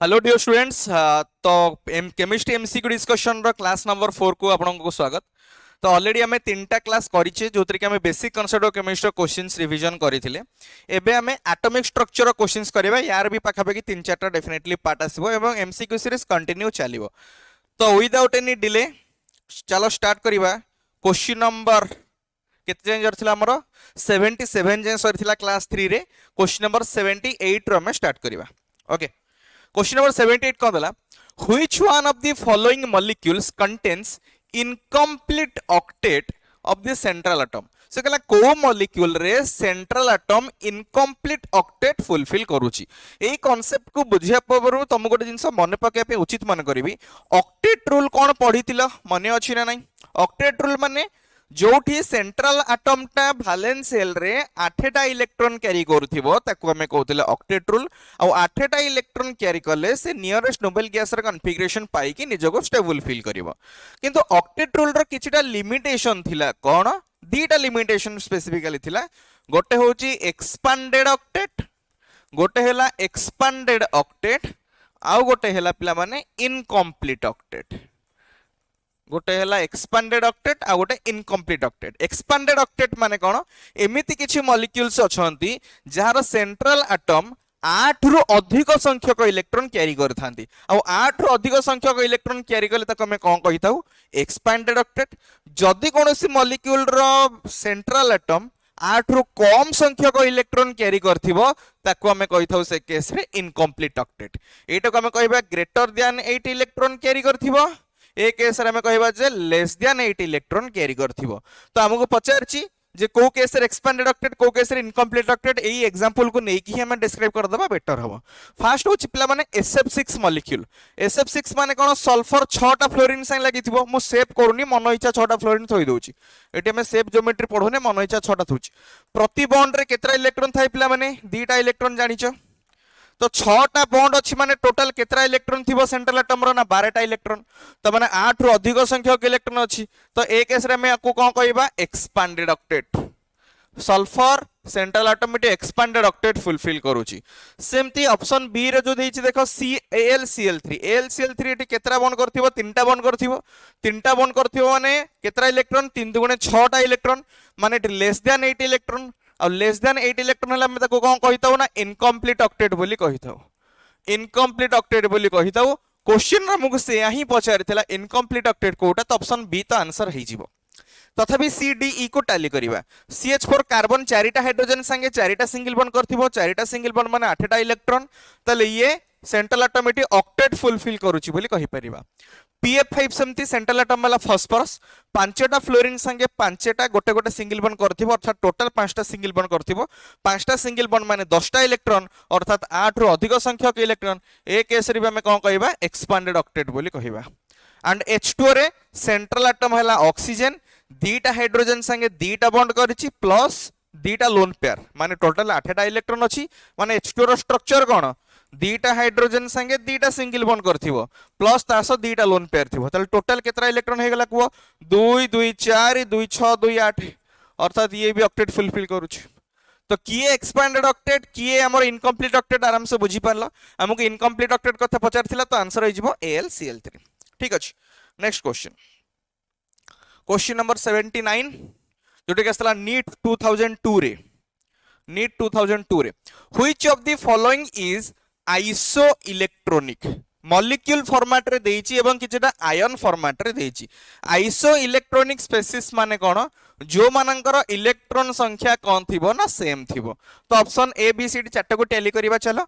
Hello dear students. तो chemistry MCQ discussion रो class number 4 को आपनको स्वागत। तो ऑलरेडी हमें तीनटा क्लास करिचे जोतरे कि हमें basic concept of chemistry questions revision करथिले। एबे हमें एटॉमिक स्ट्रक्चर ऑफ क्वेश्चंस करबा। यार भी पाखापाखि 3-4टा डेफिनेटली पार्ट आसीबो एवं एमसीक्यू सीरीज कंटिन्यू चलिबो। तो विदाउट एनी डिले चलो स्टार्ट करबा। क्वेश्चन नंबर केते जाय जरथिला हमरो 77 जाय सरथिला क्लास 3 रे। क्वेश्चन नंबर 78 रो हमें स्टार्ट करबा। ओके, क्वेश्चन नंबर 78 कौन देला? Which one of the following molecules contains incomplete octet of the central atom? से कहला को मॉलिक्यूल रे central atom incomplete octet fulfil करूची। एई कांसेप्ट को बुझिया पूर्व तुम गोटे जिंस मन पके पे उचित मन करिवि। ऑक्टेट रूल कौन पढ़ितिला मन अछि ना नहीं? ऑक्टेट रूल माने जोठी सेंट्रल एटम टा वैलेंस शेल रे 8टा इलेक्ट्रॉन कैरी करूथिबो ताको हमें कहउतिले ऑक्टेट रूल। आ 8टा इलेक्ट्रॉन कैरी करले से नियरेस्ट नोबेल गैस रे कॉन्फ़िगरेशन पाई कि निजको स्टेबल फील करिवो। किंतु ऑक्टेट रूल रो किछटा लिमिटेशन थिला। कोन? दीटा लिमिटेशन स्पेसिफिकली थिला। गोटे होची एक्सपांडेड ऑक्टेट, गोटे हैला एक्सपांडेड ऑक्टेट, आ गोटे हैला पिला माने इनकम्प्लीट ऑक्टेट। गोटे हैला एक्सपांडेड ऑक्टेट आ गोटे इनकम्प्लीट ऑक्टेट। एक्सपांडेड ऑक्टेट माने कोन? एमिति किछि मॉलिक्यूल्स अछंती जहार सेंट्रल एटम 8 रु अधिक संख्यक इलेक्ट्रॉन कैरी करथांती। आ 8 रु अधिक संख्यक इलेक्ट्रॉन कैरी करले ताको हमें कोन कहिताउ? Expanded octet. जदि कोनोसी मॉलिक्यूल रो सेंट्रल एटम 8 रु कम संख्यक इलेक्ट्रॉन कैरी करथिबो ताको हमें कहिताउ से केस रे इनकम्प्लीट ऑक्टेट। एटा को हमें कहबा ग्रेटर देन 8 इलेक्ट्रॉन कैरी करथिबो। ए केस रे हमें कहबा जे लेस देन 8 इलेक्ट्रॉन कैरी करथिबो। तो हमको पचारची जे को केस रे एक्सपांडेड ऑक्टेट को केस रे इनकम्प्लीट ऑक्टेट। एई एग्जांपल को नै कि हमें डिस्क्राइब कर दबा बेटर हबो। फर्स्ट होची पिला माने SF6 मॉलिक्यूल। SF6 माने कोन? सल्फर 6टा फ्लोरीन संग लागिथिबो। मु सेव करूनी, मन इच्छा 6टा फ्लोरीन थोइ दोची। एटी हमें सेव ज्योमेट्री पढोने, मन इच्छा 6टा थुची। प्रति बॉन्ड रे केतरा इलेक्ट्रॉन थाइ पिला माने? 2टा इलेक्ट्रॉन जानिचो। तो 6टा बॉन्ड अच्छी माने टोटल केतरा इलेक्ट्रॉन थिबो सेंट्रल एटम रो? ना 12टा इलेक्ट्रॉन। तो माने 8 रु अधिक संख्यक इलेक्ट्रॉन अच्छी। तो ए केस रे मैं को कोन कहबा? Expanded octet. Sulphur central atom it expanded octet fulfil करूची। सेमती ऑप्शन बी रे जो देइछि देखो AlCl3। AlCl3 एटी केतरा बॉन्ड करथिबो? 3टा बॉन्ड करथिबो। 3टा बॉन्ड करथिबो माने केतरा इलेक्ट्रॉन? 3 दुगुणे 6टा इलेक्ट्रॉन, माने इट लेस देन 8 इलेक्ट्रॉन। और लेस देन 8 इलेक्ट्रॉन हला हम ताको कोन कहिताउ ना? इनकम्प्लीट ऑक्टेट बोली कहिताउ। इनकम्प्लीट ऑक्टेट बोली कहिताउ। क्वेश्चन हमको से यही पचारिथिला इनकम्प्लीट ऑक्टेट कोटा। तो ऑप्शन बी तो आंसर हे जिवो। तथापि CDE को टाली करिवा। CH4 कार्बन 4टा हाइड्रोजन संगे 4टा सिंगल बॉन्ड करथिबो। 4टा सिंगल बॉन्ड माने 8टा इलेक्ट्रॉन। तले ये सेंट्रल एटम इटी ऑक्टेट फुलफिल करूची बोली कहि परिबा। PF5 सेमती सेंट्रल एटम वाला फास्फोरस 5टा फ्लोरीन संगे 5टा गोटे गोटे सिंगल बॉन्ड करथिबो, अर्थात टोटल 5टा सिंगल बॉन्ड करथिबो। 5टा सिंगल बॉन्ड माने 10टा इलेक्ट्रॉन, अर्थात 8 रु अधिक संख्यक इलेक्ट्रॉन। ए केस रे हमें कोन कहिबा? एक्सपांडेड ऑक्टेट बोली कहिबा। एंड H2 रे सेंट्रल एटम हला ऑक्सीजन, 2टा हाइड्रोजन संगे 2टा बॉन्ड करिछि प्लस 2टा लोन पेयर, माने टोटल 8टा इलेक्ट्रॉन अछि। माने H2 रो स्ट्रक्चर कोन? 2टा हाइड्रोजन संगे 2टा सिंगल बॉन्ड करथिबो प्लस तासो 2टा लोन पेयर थिबो। तले टोटल केतरा इलेक्ट्रॉन हे गेला कुओ? 2 2 4 2 6 2 8, अर्थात ये भी ऑक्टेट फुलफिल करूछि। तो किए एक्सपांडेड ऑक्टेट, किए हमर इनकम्प्लीट ऑक्टेट आराम से बुझी पारलो। हमको इनकम्प्लीट ऑक्टेट कथा पचारथिला, तो आंसर हे जिवो AlCl3। ठीक अछि। नेक्स्ट क्वेश्चन, क्वेश्चन नंबर 79 जोटे केसला नीट 2002 रे। नीट 2002 रे which of the following is iso electronic? Molecule format रे देइछि एवं किछटा आयन फॉर्मेट रे देइछि। आइसो इलेक्ट्रॉनिक स्पेसिस माने कोन? जो मानकर इलेक्ट्रॉन संख्या कोन थिबो ना सेम थिबो। तो option A B C D चारटा को टैली करिबा। चलो,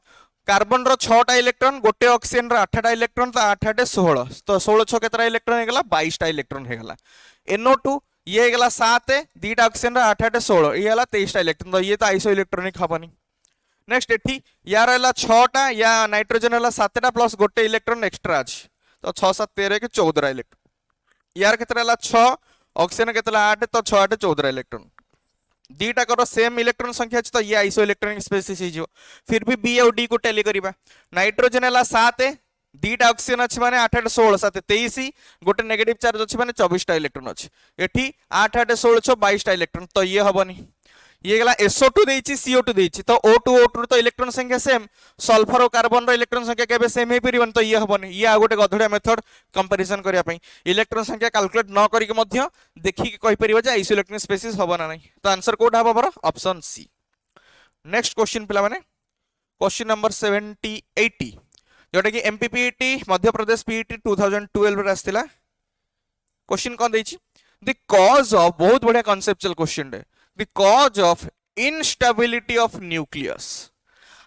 कार्बन रो 6टा इलेक्ट्रॉन, गोटे ऑक्सीजन रो 8टा इलेक्ट्रॉन, तो 8 8 16, तो 16 6 केतरा इलेक्ट्रॉन हे गेला? 22टा इलेक्ट्रॉन हे गेला। NO2 ये हे गेला 7, 2टा ऑक्सीजन रो 8 8 16, ये गेला 23टा इलेक्ट्रॉन। तो ये तो आइसो इलेक्ट्रॉनिक हबनी। नेक्स्ट एठी यार हला 6टा, या नाइट्रोजन हला 7टा प्लस गोटे इलेक्ट्रॉन एक्स्ट्रा अछि। तो 6 7 13 के 14 इलेक्ट्रॉन। यार केतरा हला 6, ऑक्सीजन केतला 8, तो 6 8 14 इलेक्ट्रॉन। 2टा करो सेम इलेक्ट्रॉन संख्या अछि, तो ये आइसो इलेक्ट्रॉनिक स्पेसिस हे जिवो। फिर भी बी और डी को टैली करिबा। नाइट्रोजन हला 7, 2टा ऑक्सीजन अछि माने 8 8 16 7 23, गोटे नेगेटिव चार्ज अछि माने 24टा इलेक्ट्रॉन अछि। एठी 8 8 16 22टा इलेक्ट्रॉन, तो ये हबनी। ये गला SO2 देइछि CO2 देइछि तो O2 O2 तो इलेक्ट्रॉन संख्या सेम सल्फर और कार्बन रो इलेक्ट्रॉन संख्या केबे सेम हे परिबन तो ये हबने ये आ गोटे गधड़िया मेथड कंपैरिजन करिया पई इलेक्ट्रॉन संख्या कैलकुलेट न करी के मध्य देखि के कहि परिबो जे आइसोइलेक्ट्रॉनिक स्पीशीज हबो ना नहीं तो आंसर कोड हबो बरो ऑप्शन सी। नेक्स्ट क्वेश्चन पिला माने क्वेश्चन नंबर 70 80 जोटा कि एमपीपीटी मध्य प्रदेश पीईटी 2012 रे आस्तिला क्वेश्चन कोन देछि द कॉज ऑफ बहुत बढ़िया कांसेप्चुअल क्वेश्चन रे the cause of instability of nucleus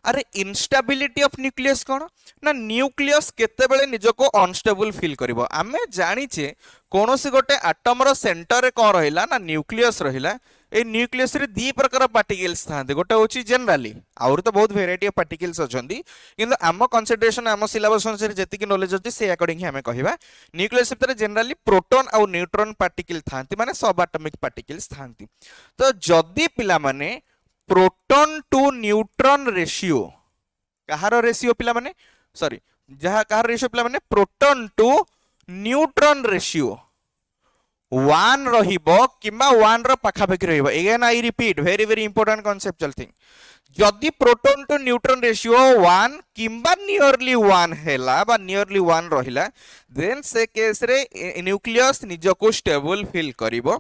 अरे इनस्टेबिलिटी ऑफ न्यूक्लियस कौन ना न्यूक्लियस केतेबेले निजको अनस्टेबल फील करिवो आमे जानिचे कोनोसी गोटे एटम रो सेंटर रे कोन रहिला ना न्यूक्लियस रहिला ए न्यूक्लियस रे दी प्रकार पार्टिकल्स थांते गोटे होची जनरली आउर तो बहुत वेराइटी ऑफ पार्टिकल्स अछंती किंतु आम कंसीडरेशन आम सिलेबस अनुसार जेतिकी नॉलेज अछि से अकॉर्डिंग हमें कहिबा न्यूक्लियस भितर जनरली प्रोटॉन और न्यूट्रॉन पार्टिकल थांती माने सब एटॉमिक पार्टिकल्स थांती तो जदी पिला माने प्रोटॉन टू न्यूट्रॉन रेशियो कहार रेशियो पिला माने सॉरी जहा कहार रेशियो पिला माने प्रोटॉन टू न्यूट्रॉन रेशियो 1 रहिबो किंबा 1 रो पाखापाखि रहिबो again I repeat very very important conceptual thing जदि प्रोटॉन टू न्यूट्रॉन रेशियो 1 किंबा नियरली 1 हैला बा नियरली 1 रहिला देन से केस रे न्यूक्लियस निजको स्टेबल फील करिवो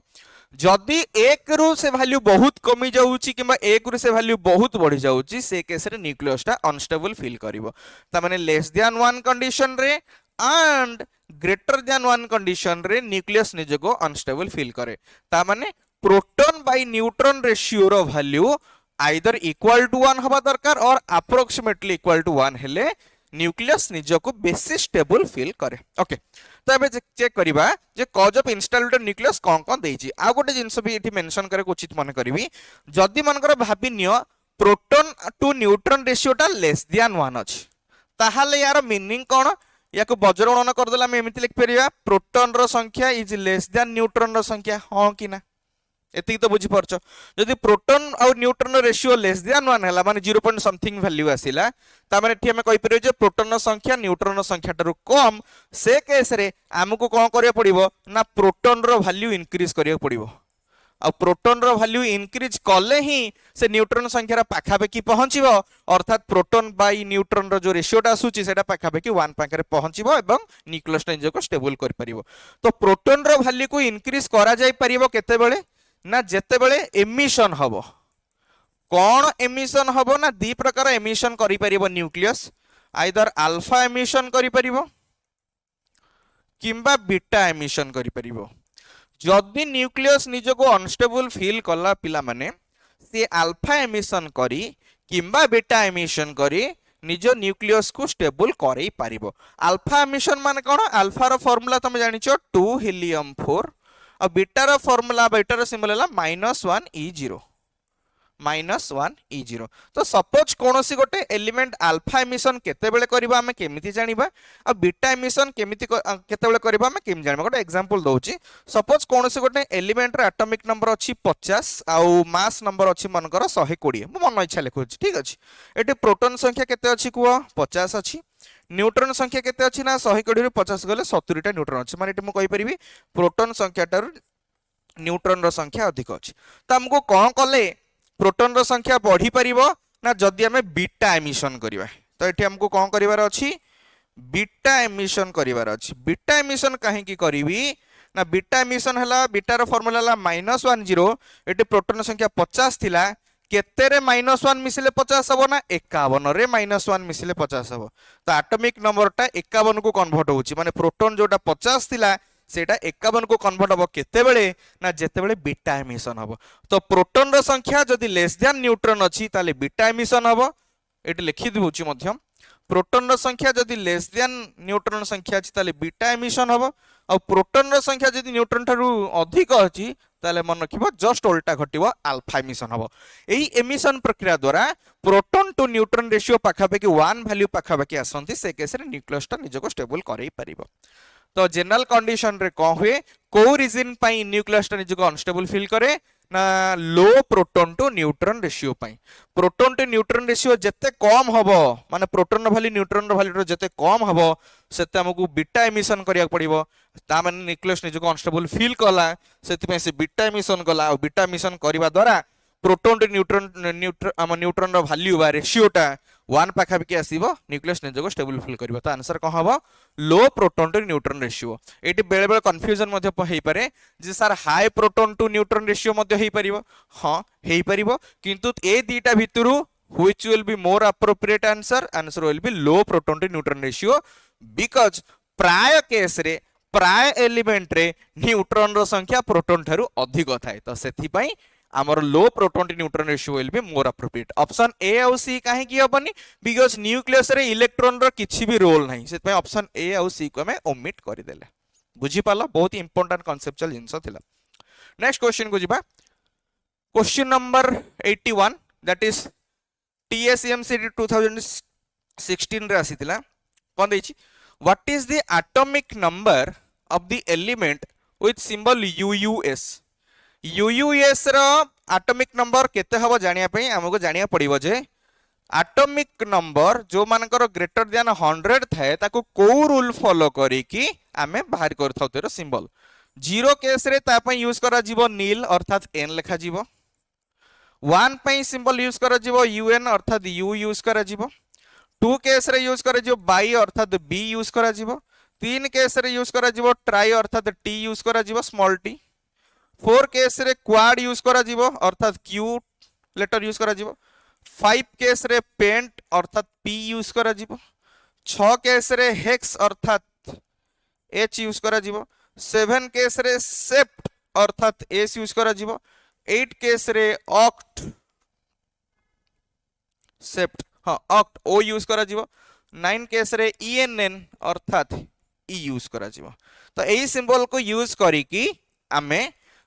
जदि 1 रु से वैल्यू बहुत कमी जाउची किंबा 1 रु से वैल्यू बहुत बढ़ी जाउची से केस रे न्यूक्लियस टा अनस्टेबल फील करिवो ता माने लेस देन 1 कंडीशन रे एंड ग्रेटर देन 1 कंडीशन रे न्यूक्लियस निजको अनस्टेबल फील करे ता माने प्रोटॉन बाय न्यूट्रॉन रेशियो रो वैल्यू आइदर इक्वल टू 1 हबा दरकार और अप्रोक्सीमेटली इक्वल टू 1 हेले न्यूक्लियस निजको बेसी स्टेबल फील करे ओके तो एबे चेक करिबा जे कॉज ऑफ इंस्टेबिलिटी न्यूक्लियस कोन कोन देछि आ गोटे जिंस भी एठी मेंशन करे उचित मन करबी जदि मनकर भाबी नियो प्रोटॉन टू न्यूट्रॉन रेशियो टा लेस देन 1 अछि ताहाले यार मीनिंग कोन याको वज्रगणन कर देला हम एमिति लिख परिबा प्रोटॉन रो संख्या इज लेस देन न्यूट्रॉन रो संख्या हां कि ना एति तो बुझी परछ जदि प्रोटॉन और neutron row ratio less than 1 हला माने 0 पॉइंट समथिंग वैल्यू आसिला ता माने एठी हम कहि परिबो जे प्रोटॉन रो संख्या न्यूट्रॉन रो संख्या ठारू कम से केस रे हमको कोन करिया पड़िबो ना प्रोटॉन रो वैल्यू इंक्रीज करिया पड़िबो आ प्रोटॉन रो वैल्यू इंक्रीज कले ही से न्यूट्रॉन संख्या पाखापाखि पहुंचीबो अर्थात प्रोटॉन बाय न्यूट्रॉन रो जो रेशियोटा आसुची सेटा पाखापाखि 1 पाखरे पहुंचीबो एवं न्यूक्लियस निजको स्टेबल कर परिबो तो प्रोटॉन रो वैल्यू को इंक्रीज करा जाय परिबो केते बेले ना जेते बेले एमिशन हबो कोन एमिशन हबो ना दी प्रकार एमिशन करि परिबो न्यूक्लियस आइदर अल्फा एमिशन करि परिबो किंबा बीटा एमिशन करि परिबो जदि न्यूक्लियस निजको अनस्टेबल फील कला पिला माने से अल्फा एमिशन करी किंबा बीटा एमिशन करी निज न्यूक्लियस को स्टेबल करई पारिबो अल्फा एमिशन माने कोन अल्फा रो फार्मूला तुम जानिचो 2 हीलियम 4 और बीटा रो फार्मूला बीटा रो सिंबल हैला -1 -1 E0 तो सपोज कोनोसी गोटे एलिमेंट अल्फा एमिशन केते बेले करबा हमें केमिति जानिबा आ बीटा एमिशन केमिति केते बेले करबा हमें केम जानिबा गोटे एग्जांपल दोउची सपोज कोनोसी गोटे एलिमेंट रे एटॉमिक नंबर अछि 50 आ मास नंबर अछि मनकर 120 मु मन इच्छा लिखुछि ठीक अछि एटी प्रोटॉन संख्या केते अछि कुओ 50 अछि न्यूट्रॉन संख्या केते अछि ना 120 रु 50 गले 70 टा न्यूट्रॉन अछि माने एटी मु कहि परिबी प्रोटॉन संख्या टार न्यूट्रॉन रो संख्या अधिक अछि त हमको कोन कले प्रोटॉन रो संख्या बढ़ी परिबो ना जदि हमें बीटा एमिशन करिवा तो एठी हमको कोन करिवार अछि बीटा एमिशन करिवार अछि बीटा एमिशन काहे की करिवि ना बीटा एमिशन हला बीटा रो फार्मूला हला -10 एठी प्रोटॉन संख्या 50 थिला केते रे -1 मिसिले 50 हबो ना 51 रे -1 मिसिले 50 हबो तो एटॉमिक नंबर टा 51 को कन्वर्ट होउची माने प्रोटॉन जोटा 50 थिला सेटा 51 को कन्वर्ट हबो केते बेले ना जेते बेले बीटा एमिशन हबो तो प्रोटॉन रो संख्या जदि लेस देन न्यूट्रॉन अछि ताले बीटा एमिशन हबो एटी लिखि दिबुची मध्यम प्रोटॉन रो संख्या जदि लेस देन न्यूट्रॉन संख्या अछि ताले बीटा एमिशन हबो और प्रोटॉन रो संख्या जदि न्यूट्रॉन ठारू अधिक अछि ताले मन रखिबो जस्ट उल्टा घटिबो अल्फा एमिशन हबो एई एमिशन प्रक्रिया द्वारा प्रोटॉन टू न्यूट्रॉन रेशियो पाखापाखि 1 वैल्यू पाखापाखि आसंती से केस रे न्यूक्लियस टा निजको स्टेबल करई परिबो तो जनरल कंडीशन रे कौन हुए को रीजन पाई न्यूक्लियस निजको अनस्टेबल फील करे ना low proton to neutron ratio पाई प्रोटॉन टू न्यूट्रॉन रेशियो जत्ते कम हबो माने प्रोटॉन रो वैल्यू न्यूट्रॉन रो वैल्यू जत्ते कम हबो सेते हमकु बीटा एमिशन करिया पड़िबो ता माने न्यूक्लियस निजको अनस्टेबल फील कला सेति पे से बीटा एमिशन कला और बीटा एमिशन करिवा द्वारा प्रोटॉन टू न्यूट्रॉन आम न्यूट्रॉन रो वैल्यू बा रेशियोटा 1 पाखापाखि आसीबो न्यूक्लियस निजको स्टेबल फिल करिवो तो आंसर कौन हबो low proton to neutron ratio एटी बेले बेले कंफ्यूजन मध्ये हेई पारे जे sir high proton to neutron ratio मध्ये हेई परिबो हां हेई परिबो किंतु ए दीटा भितरु which will be more appropriate answer will be low proton to neutron ratio because प्राय केस रे प्राय एलिमेंट रे न्यूट्रॉन रो संख्या प्रोटॉन ठारू अधिक थाए तो सेथि पई आमर low proton to neutron ratio will be more appropriate option A आउ सी काहे की हबनी बिकॉज़ न्यूक्लियस रे इलेक्ट्रॉन रो किछि भी रोल नाही सेत पई ऑप्शन ए आउ सी को हमें ओमिट करि देले बुझी पाला बहुत इंपोर्टेंट कांसेप्चुअल जिंसो थिला नेक्स्ट क्वेश्चन को जिबा question number 81 that is TSMC 2016 रे आसीतिला कोन देछि what is the atomic number of the element with symbol UUS UUS रो एटॉमिक नंबर केते हबो जानिया पई हमको जानिया पड़िबो जे एटॉमिक नंबर जो मानकर ग्रेटर देन 100 थाए ताको को रूल फॉलो करी कि आमे बाहर करथौ तेरो सिंबल जीरो केस रे ता पई यूज करा जीवो नील अर्थात n लिखा जीवो 1 पई सिंबल यूज करा जीवो UN अर्थात U यूज करा जीवो 2 केस रे यूज करा जीवो बाई अर्थात B यूज करा जीवो 3 केस रे यूज करा जीवो ट्राई अर्थात T यूज करा जीवो स्मॉल t 4 केस रे क्वाड यूज करा जीवो अर्थात Q लेटर यूज करा जीवो 5 केस रे पेंट अर्थात P यूज करा जीवो 6 केस रे हेक्स अर्थात H यूज करा जीवो 7 केस रे सेप्ट अर्थात S यूज करा जीवो 8 केस रे ऑक्ट सेप्ट हाँ ऑक्ट O यूज करा जीवो 9 केस रे ENN अर्थात E यूज करा जीवो तो एही सिंबल को यूज करी कि आमे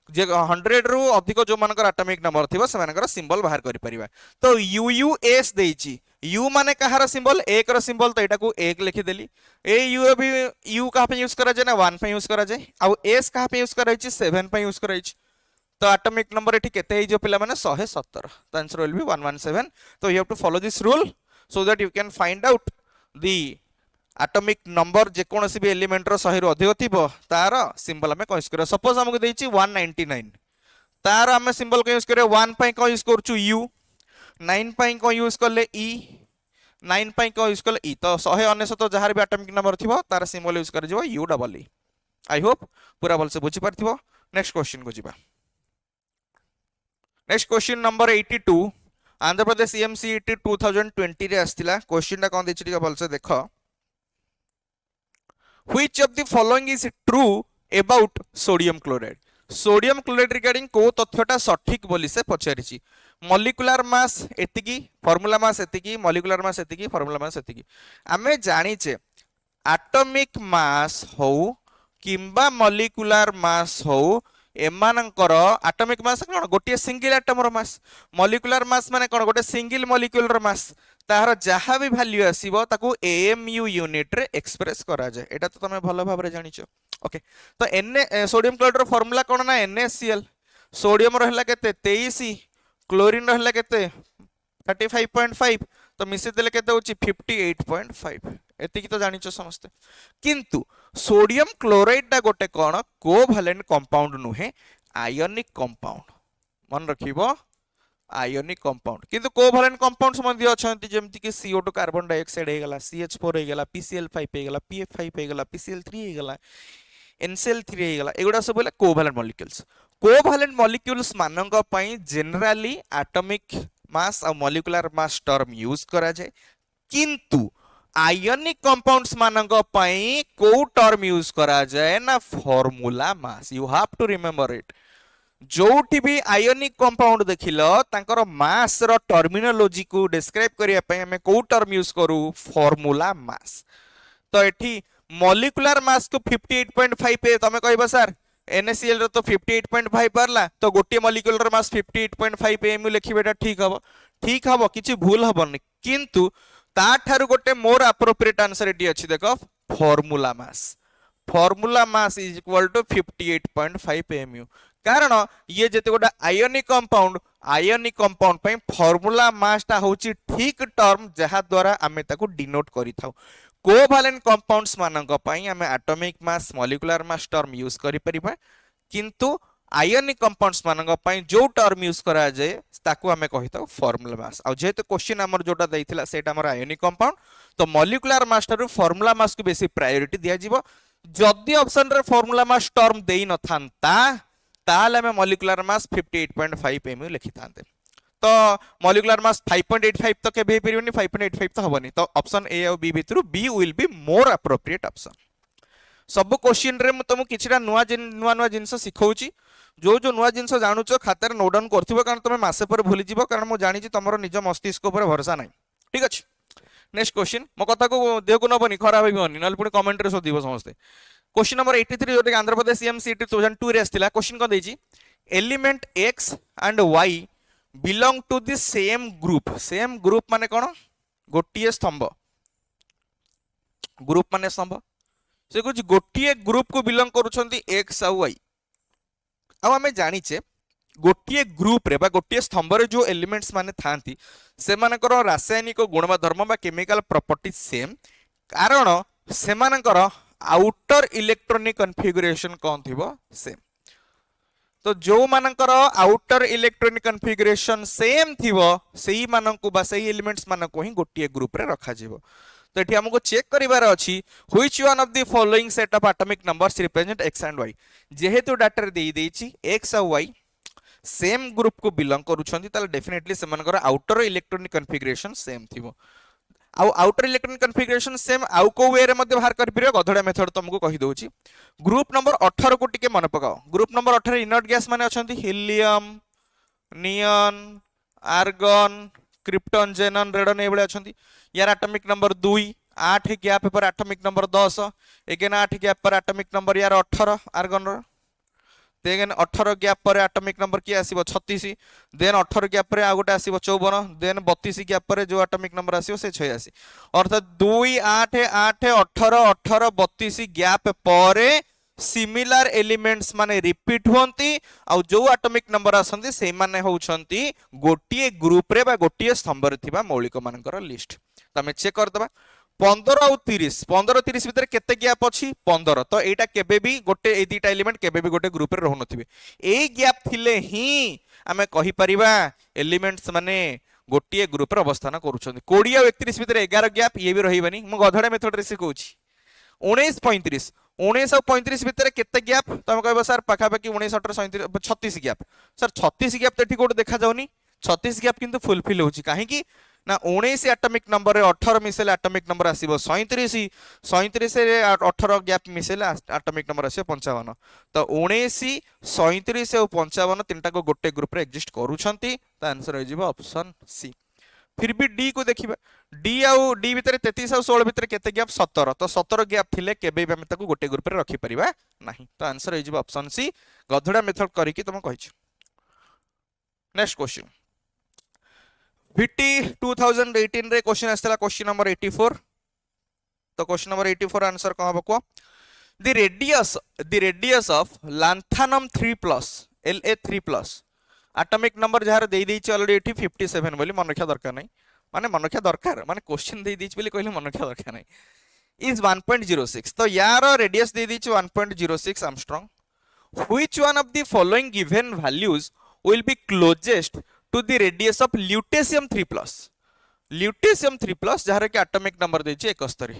जे 100 रु अधिक जो मानकर एटॉमिक नंबर थिबो से मानकर सिंबल बाहर करि परिबा तो UUS देछि U माने कहार सिंबल एक रो सिंबल तो एटा को एक लिखि देली ए U भी U कहा पे यूज करा जाय ना 1 पे यूज करा जाय आ S कहा पे यूज करा छि 7 पे यूज करा छि तो एटॉमिक नंबर एठी केते हे जो पिला माने 117 तो आंसर विल बी 117 तो you have to follow this rule so that you can find out the atomic number जे कोनोसी भी एलिमेंट रो 100 रु अधिक थिबो तार सिंबल हमें यूज करा सपोज हमको देछि 199 तार हमें सिंबल को यूज करे 1 पई को यूज करछु U 9 पई को यूज करले E 9 पई को यूज करले E तो 199 जहार भी एटॉमिक नंबर थिबो तार सिंबल यूज कर जिवो U double E I hope पूरा भल से बुझी पारथिबो नेक्स्ट क्वेश्चन को जिबा next question number 82 Andhra Pradesh EMCET 2020 रे आस्तिला क्वेश्चन टा कोन देछि टिका भल से देखो which of the following is true about sodium chloride regarding को तथ्यटा सठिक बोली से पचारिछि मॉलिक्यूलर मास एतिकी फार्मूला मास एतिकी मॉलिक्यूलर मास एतिकी फार्मूला मास एतिकी आमे जानिचे एटॉमिक मास हो किंबा मॉलिक्यूलर मास हो एमानकर एटॉमिक मास कोन गोटे सिंगल एटम रो मास मॉलिक्यूलर मास माने कोन गोटे सिंगल मॉलिक्यूल रो मास तार जहाँ भी वैल्यू आसीबो ताकू AMU यूनिट रे एक्सप्रेस करा जाय एटा तो तमे भलो भाबरे जानिछो ओके तो सोडियम क्लोराइड रो फार्मूला कोन ना NaCl सोडियम रहला केते 23 क्लोरीन रहला केते 35.5 तो मिसे देले केते होची 58.5 एतिकी तो जानिछो समस्त किंतु सोडियम क्लोराइड टा गोटे कोन कोवैलेंट कंपाउंड नुहे आयोनिक कंपाउंड मन रखिबो आयोनिक कंपाउंड किंतु कोवैलेंट कंपाउंड्स मध्ये अछंती जेमति कि CO2 कार्बन डाइऑक्साइड हे गेला CH4 हे गेला PCl5 हे गेला PF5 हे गेला PCl3 हे गेला NCl3 हे गेला एगुडा सब बोले कोवैलेंट मॉलिक्यूल्स मानक पई जनरली एटॉमिक मास और मॉलिक्यूलर मास टर्म यूज करा जाय किंतु आयोनिक कंपाउंड्स मानक पई को टर्म यूज करा जाय ना formula mass you have to remember it जोठी भी आयोनिक कंपाउंड देखिलो तांकर मास रो टर्मिनोलॉजी को डिस्क्राइब करिया पई हमें को टर्म यूज करू फार्मूला मास तो एठी मॉलिक्यूलर मास को 58.5 पे तमे कहबो सर NaCl रो तो 58.5 परला तो गोटे मॉलिक्यूलर मास 58.5 पे एमु लिखिबेटा ठीक हबो किछि भूल हबनी किंतु ता ठारू गोटे मोर एप्रोप्रिएट आंसर एटी अछि देखो formula mass is equal to 58.5 amu कारण ये जेते गोटा आयोनिक कंपाउंड पई फार्मूला मास ता होची ठीक टर्म जहा द्वारा हमें ताको डिनोट करि थाउ कोवैलेंट कंपाउंड्स मानक पई हमें atomic mass molecular mass term use करि परिबा किंतु आयोनिक कंपाउंड्स मानक पई जो टर्म यूज करा जाए ताकू हमें कहिता फार्मूला मास आ जेहेतु क्वेश्चन हमर जोटा दैथिला सेटा हमर आयोनिक कंपाउंड तो मॉलिक्यूलर मास ठारू फार्मूला मास को बेसी प्रायोरिटी दिया जिवो जदि ऑप्शन रे फार्मूला मास टर्म देई न थांता ताले हमें मॉलिक्यूलर मास 58.5 mu लिखि थांते तो मॉलिक्यूलर मास 5.85 तो के परिबनी 5.85 तो हबनी तो ऑप्शन ए और बी भितरु B will be more appropriate option सब क्वेश्चन रे मु तुमको किछटा नुआ नुआ जिंस सिखौची जो जो नुआ जिंस जानुचो खातार नोट डाउन करथिबो कारण तुम मासे पर भूली जिवो कारण मु जानि छि तमरो निज मस्तिष्क पर भरोसा नाही ठीक अछि नेक्स्ट क्वेश्चन मो कथा को देह को नबनी खराब होइबनी नल पुनी कमेंट रे सोदिबो समस्ते क्वेश्चन नंबर 83 जोटे आंध्र प्रदेश एमसीटी 2002 रे आस्तिला क्वेश्चन को देछि element x and y belong to the same group माने कोन गोटिए स्तंभ ग्रुप माने स्तंभ से कुछ गोटिए ग्रुप को बिलोंग करूछंती x और y अब हमें जानिचे गोटिए ग्रुप रे बा गोटिए स्तंभ रे जो एलिमेंट्स माने थांती से मानकर रासायनिक गुण बा धर्म बा केमिकल प्रॉपर्टी सेम कारण से मानकर आउटर इलेक्ट्रॉनिक कॉन्फ़िगरेशन कौन थिबो सेम तो जो मानकर आउटर इलेक्ट्रॉनिक कॉन्फ़िगरेशन सेम थिबो सेही मानकु बा सेही एलिमेंट्स मानको ही गोटिए ग्रुप रे रखा जिवो तो एठी हमको चेक करिवार अछि which one of the following set of atomic numbers represent x and y जेहेतु डाटा रे देई देछि x और y सेम ग्रुप को बिलोंग करूछंती ताले डेफिनेटली से मानकर आउटर इलेक्ट्रॉनिक कॉन्फ़िगरेशन सेम थिबो आउटर इलेक्ट्रॉनिक कॉन्फ़िगरेशन सेम आउ को वे रे मध्ये बाहर कर पिरियो गधड़ा मेथड तुमको कहि दोछि ग्रुप नंबर 18 को टिके मन पकाओ ग्रुप नंबर 18 इनर्ट गैस माने अछंती हीलियम नियन आर्गन क्रिप्टन जेनन रेडन एबळे अछंती यार एटॉमिक नंबर 2 8 गैप पर एटॉमिक नंबर 10 अगेन 8 गैप पर एटॉमिक नंबर यार 18 आर्गन रो देन 18 गैप पर एटॉमिक नंबर की आसीबो 36 देन 18 गैप पर आ गोटे आसीबो 54 देन 32 गैप पर जो एटॉमिक नंबर आसीबो से 86 अर्थात 2 8 8 18 18 32 गैप पर सिमिलर एलिमेंट्स माने रिपीट होंती आ जो एटॉमिक नंबर आसंती से माने होउछंती गोटिए ग्रुप रे बा गोटिए स्तंभ रे थिबा मौलिक मानकर लिस्ट तमे चेक कर दबा 15 और 30 15 30 भितर केते गैप अछि 15 तो एटा केबे भी गोटे ए दीटा एलिमेंट केबे भी गोटे ग्रुप रे रहन थिबे ए गैप थिले ही हमें कहि परिबा एलिमेंट्स माने गोटिए ग्रुप रे अवस्थान करूछंती 20 और 31 भितर 11 गैप ये भी रहिबनी म गधड़ा मेथड रे सिखौछि 19 35 19 और 35 भितर केते गैप तमे कहबो सर पाखा पाखी 19 18 36 गैप सर 36 गैप तो एठी कोड देखा जाउनी 36 गैप किंतु फुलफिल होछि काहे कि ना 19 एटॉमिक नंबर रे 18 मिसेले एटॉमिक नंबर आसीबो 37 37 रे 18 गैप मिसेले एटॉमिक नंबर आसीबो 55 तो 19 37 और 55 तीनटा को गोटे ग्रुप रे एग्जिस्ट करूछंती त आंसर हो जिवो ऑप्शन सी फिर भी डी को देखिबा डी आउ डी भितर 33 और 16 भितर केते गैप 17 तो 17 गैप थिले केबे भी हम ताको गोटे ग्रुप रे रखि परिबा नाही तो आंसर हो जिवो ऑप्शन सी गधड़ा मेथड करी कि तुम कहिछ नेक्स्ट क्वेश्चन VT 2018 रे क्वेश्चन आस्तेला क्वेश्चन नंबर 84 तो क्वेश्चन नंबर 84 आंसर कहा बको the radius of lanthanum 3+ La3+ atomic number जहार दे देछि ऑलरेडी एठी 57 बोली मन रखा दरकार नहीं माने मन रखा दरकार माने क्वेश्चन दे देछि बोली कहले मन रखा दरकार नहीं इज 1.06 तो यार रेडियस दे देछि 1.06 angstrom which one of the following given values will be closest to the radius of lutetium 3+ lutetium 3+ जहार के एटॉमिक नंबर देछि 71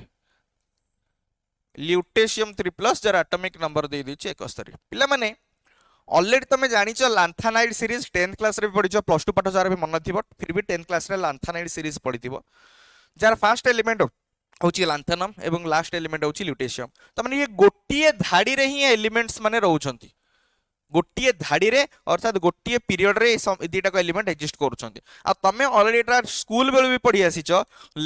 ल्यूटेशियम 3+ जहार एटॉमिक नंबर दे देछि 71 पिला माने ऑलरेडी तुम जानिछ लैंथानाइड सीरीज 10th क्लास रे पढिछ प्लस 2 पाठ जार भी मन थिबो फिर भी 10th क्लास रे लैंथानाइड सीरीज पढिथिबो जार फर्स्ट एलिमेंट होची लैंथानम एवं लास्ट एलिमेंट होची ल्यूटेशियम त माने ये गोटिए धाडी रे ही एलिमेंट्स माने रहउछंती गोटिए धाडी रे अर्थात गोटिए पीरियड रे दीटा को एलिमेंट एग्जिस्ट करूछंती आ तमे ऑलरेडी एटा स्कूल बेलु भी पढी आसीछ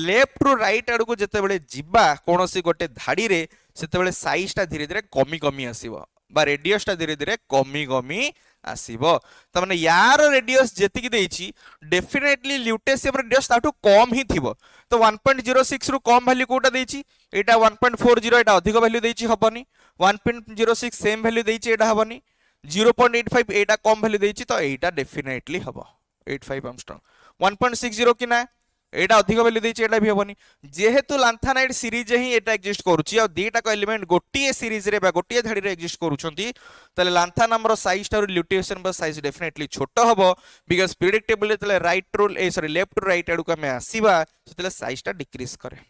लेफ्ट टू राइट आडू को जते बेले जिबा कोनोसी गोटे धाडी रे सेते बेले साइज ता धीरे धीरे कमी कमी आसीबो बा रेडियस ता धीरे धीरे कमी कमी आसीबो त माने यार रेडियस जेतिकी देछि डेफिनेटली ल्यूटेशियम रेडियस ताटू कम ही थिबो तो 1.06 रु कम वैल्यू कोटा देछि एटा 1.40 एटा अधिक वैल्यू देछि हबनी 1.06 सेम वैल्यू देछि एटा हबनी 0.85 एटा कम वैल्यू देछि तो एटा डेफिनेटली हबो 85 एंगस्ट्रॉम 1.60 कि ना एटा अधिक वैल्यू देछि एटा भी हेबनी जेहेतु लांथानाइड सीरीज ही एटा एग्जिस्ट करूछि आ दीटा को एलिमेंट गोटिए सीरीज रे बा गोटिए धाड़ी रे एग्जिस्ट करूछंती तले लांथानाम रो साइज टा ल्यूटेशन बा साइज डेफिनेटली छोट हबो बिकॉज़ प्रेडिक्टेबल तले right to sorry left to right आडू को हमें आसीबा तले साइज टा डिक्रीज करे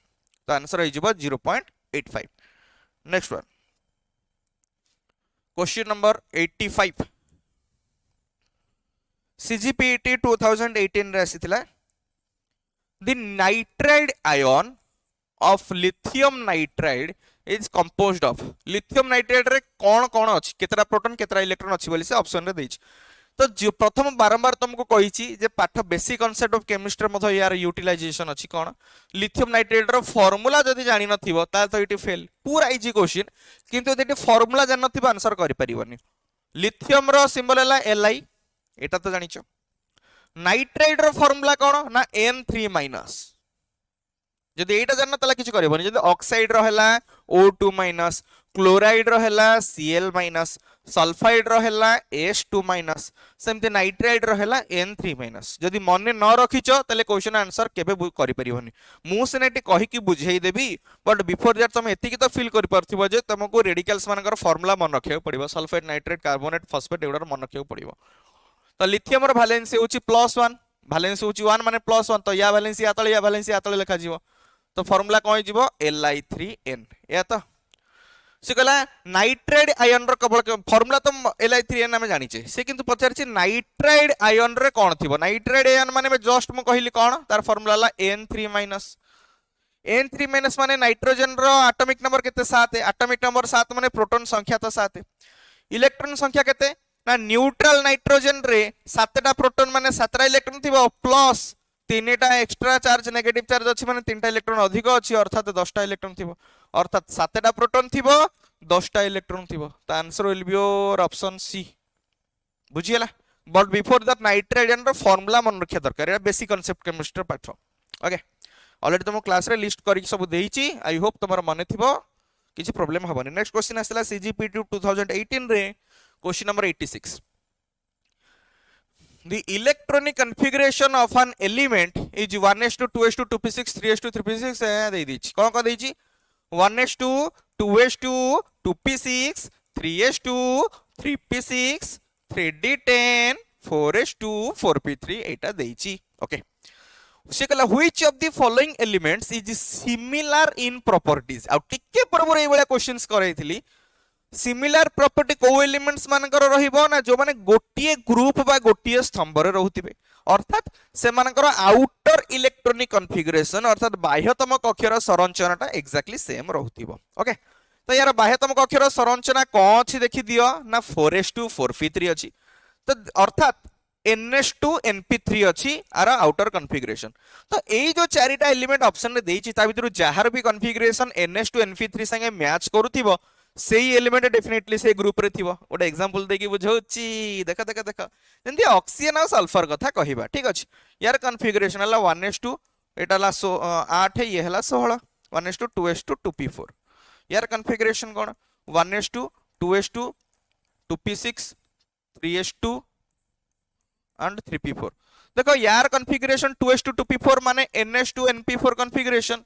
तो आंसर हो जिवो 0.85 next one question number 85 CGPET 2018 रे आसीथिला the nitride ion of lithium nitride is composed of lithium nitride रे कौन कौन अछि केतरा प्रोटॉन केतरा इलेक्ट्रॉन अछि बोली से ऑप्शन रे देछि तो जो प्रथम बारंबार तुमको कहिछि जे पाठ बेसिक कांसेप्ट ऑफ केमिस्ट्री मथो यार यूटिलाइजेशन अछि कोन लिथियम नाइट्रेट रो फार्मूला जदी जानि नथिबो ता तो इटी फेल पूरा इजी क्वेश्चन किंतु जदी फार्मूला जानि नथिबो आंसर करि परिबोनी लिथियम रो सिंबल हला Li एटा तो जानिचो नाइट्राइड रो फार्मूला कोन ना N3- जदि एटा जानना तला किछ करबोनी जदि ऑक्साइड रो हला O2- क्लोराइड रो हला Cl- सल्फाइड रो हला S2- सेमते नाइट्राइड रो हला N3- जदि मने न रखिचो तले क्वेश्चन आंसर केबे करि परिबोनी मु सेनेटी कहि कि बुझेई देबी बट बिफोर दैट तुम एति कि तो फील करि परथिबो जे तुमको रेडिकल्स मानकर फार्मूला मन रखियो पड़िबो सल्फाइड नाइट्रेट कार्बोनेट फॉस्फेट एवडर मन रखियो पड़िबो तो लिथियम रो वैलेंसी होची +1 वैलेंसी होची 1 माने +1 तो या वैलेंसी आतळे लिखा जीवो तो फार्मूला कोइ जीवो Li3n या तो से कहला नाइट्राइड आयन रो केवल फार्मूला तो Li3n हम जानि छे से किंतु पचार छी नाइट्राइड आयन रे कोन थिबो नाइट्राइड आयन माने मैं जस्ट मु कहिली कोन तार फार्मूला ला N3- N3- माने नाइट्रोजन रो एटॉमिक नंबर केते 7 एटॉमिक नंबर 7 माने प्रोटॉन संख्या तो 7 इलेक्ट्रॉन संख्या केते ना न्यूट्रल नाइट्रोजन रे 7टा प्रोटॉन माने 7टा इलेक्ट्रॉन थिबो प्लस 3टा एक्स्ट्रा चार्ज नेगेटिव चार्ज अछि माने 3टा इलेक्ट्रॉन अधिक अछि अर्थात 10टा इलेक्ट्रॉन थिबो अर्थात 7टा प्रोटॉन थिबो 10टा इलेक्ट्रॉन थिबो त answer will be your option C बुझियला बट बिफोर दैट नाइट्रोजन रो फार्मूला मन रखिया दरकार या बेसिक कांसेप्ट केमिस्ट्री पाठ ओके ऑलरेडी तुम क्लास रे लिस्ट करी सब देइची आई होप तुम्हारा मने थिबो किछि प्रॉब्लम हबनी नेक्स्ट क्वेश्चन आसला CGPET 2018 रे question number 86 the electronic configuration of an element is 1s2 2s2 2p6 3s2 3p6 दे दिछि कोन को देछि 1s2 2s2 2p6 3s2 3p6 3d10 4s2 4p3 एटा देछि ओके से कहला which of the following elements is similar in properties आ टिके परबर ए बेला questions करैथिली similar property को elements मानकर रहिबो ना जो माने गोटिए ग्रुप बा गोटिए स्तंभ रे रहउतिबे अर्थात से मानकर आउटर इलेक्ट्रॉनिक कॉन्फ़िगरेशन अर्थात बाह्यतम कक्षर संरचनाटा एक्जेक्टली सेम रहउतिबो ओके तो यार बाह्यतम कक्षर संरचना कोन अछि देखि दियो ना 4s2 4p3 अछि तो अर्थात ns2 np3 अछि आर आउटर कॉन्फ़िगरेशन तो एई जो चारिटा एलिमेंट ऑप्शन रे देछि ता भितरु जहार भी कॉन्फ़िगरेशन ns2 np3 संगे मैच करूथिबो सेही एलिमेंट डेफिनेटली से ग्रुप रे थिबो ओटा एग्जांपल देकी बुझौची देखा देखा देखा जंती ऑक्सीजन और सल्फर कथा कहिबा ठीक अछि यार कॉन्फ़िगरेशन हला 1s2 एटा ला 8 ये हला 16 1s2 2s2 2p4 यार configuration cone 1s2 2s2 2p6 3s2 and 3p4 देखो यार कॉन्फ़िगरेशन 2s2 2p4 माने ns2 np4 कॉन्फ़िगरेशन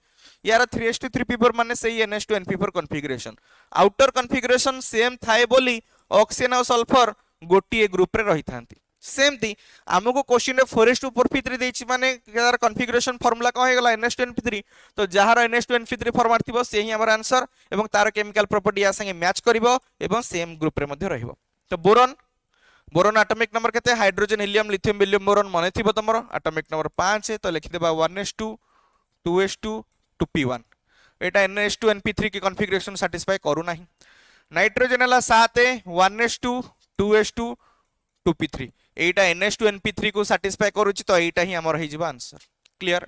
यार 3s2 3p4 माने सही ns2 np4 configuration outer configuration same थाए बोली ऑक्सीजन और सल्फर गोटिए ग्रुप रे रही थांती सेम थी हमको क्वेश्चन रे 4s2 4p3 देछि माने यार कॉन्फ़िगरेशन फार्मूला को हेगला ns2 np3 तो जहार ns2 np3 फॉर्मेट थिबो से ही हमर आंसर एवं तार केमिकल प्रॉपर्टी या संगे मैच करिवो एवं सेम ग्रुप रे मध्ये रहिवो तो बोरॉन बोरॉन एटॉमिक नंबर केते hydrogen helium lithium beryllium boron माने थिबो तमरो एटॉमिक नंबर 5 तो लिखि देबा 1s2 2s2 2p1 एटा ns2 np3 की कॉन्फ़िगरेशन सैटिस्फाई करू नाही नाइट्रोजन हला 7 1s2 2s2 2p3 एटा ns2 np3 को सैटिस्फाई करूची तो एटा ही हमर हे जिबा आंसर क्लियर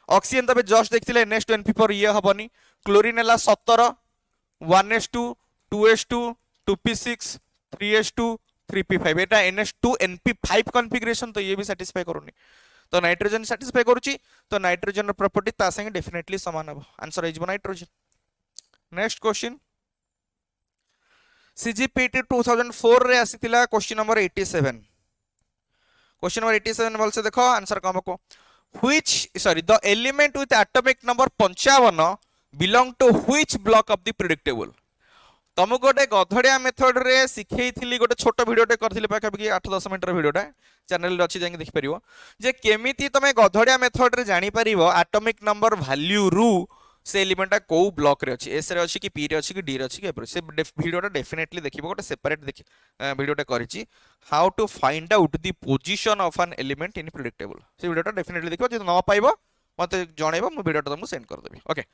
ऑक्सीजन तबे जस्ट देखथिले ns2 np4 ये हबनी क्लोरीन हला 17 1s2 2s2 2p6 3s2 3p5 एटा ns2 np5 कॉन्फ़िगरेशन तो ये भी सैटिस्फाई करूनी तो नाइट्रोजन सैटिस्फाई करूची तो नाइट्रोजन प्रॉपर्टी ता संगे डेफिनेटली समान हबो answer is nitrogen next question CGPET 2004 रे आसीतिला क्वेश्चन नंबर 87 क्वेश्चन नंबर 87 बोल से देखो आंसर कम को which sorry the element with atomic number 55 belong to which block of the predictable? तुमको गोटे गधड़िया मेथड रे शिखई गोटे छोट भिडियोटे करथिली पाखापाखि 8-10 मिनट भिडियोटा चैनल अच्छी जाकि देखिपर जे केमिति तुम गधड़िया मेथड रे जानी परिबो एटॉमिक नंबर वैल्यू रु से एलिमेंटा को ब्लॉक रे अछि एस रे अछि कि पी रे अछि कि डी रे अछि कि एपर से भिडियोटा डेफिनेटली देखिबो गोटे सेपरेट भिडियोटा करिछि how to find out the position of an element in periodic table से भिडियोटा डेफिनेटली देखिबो जे न पाइबो मते जणैबो मु भिडियोटा तुमको सेंड कर देबी ओके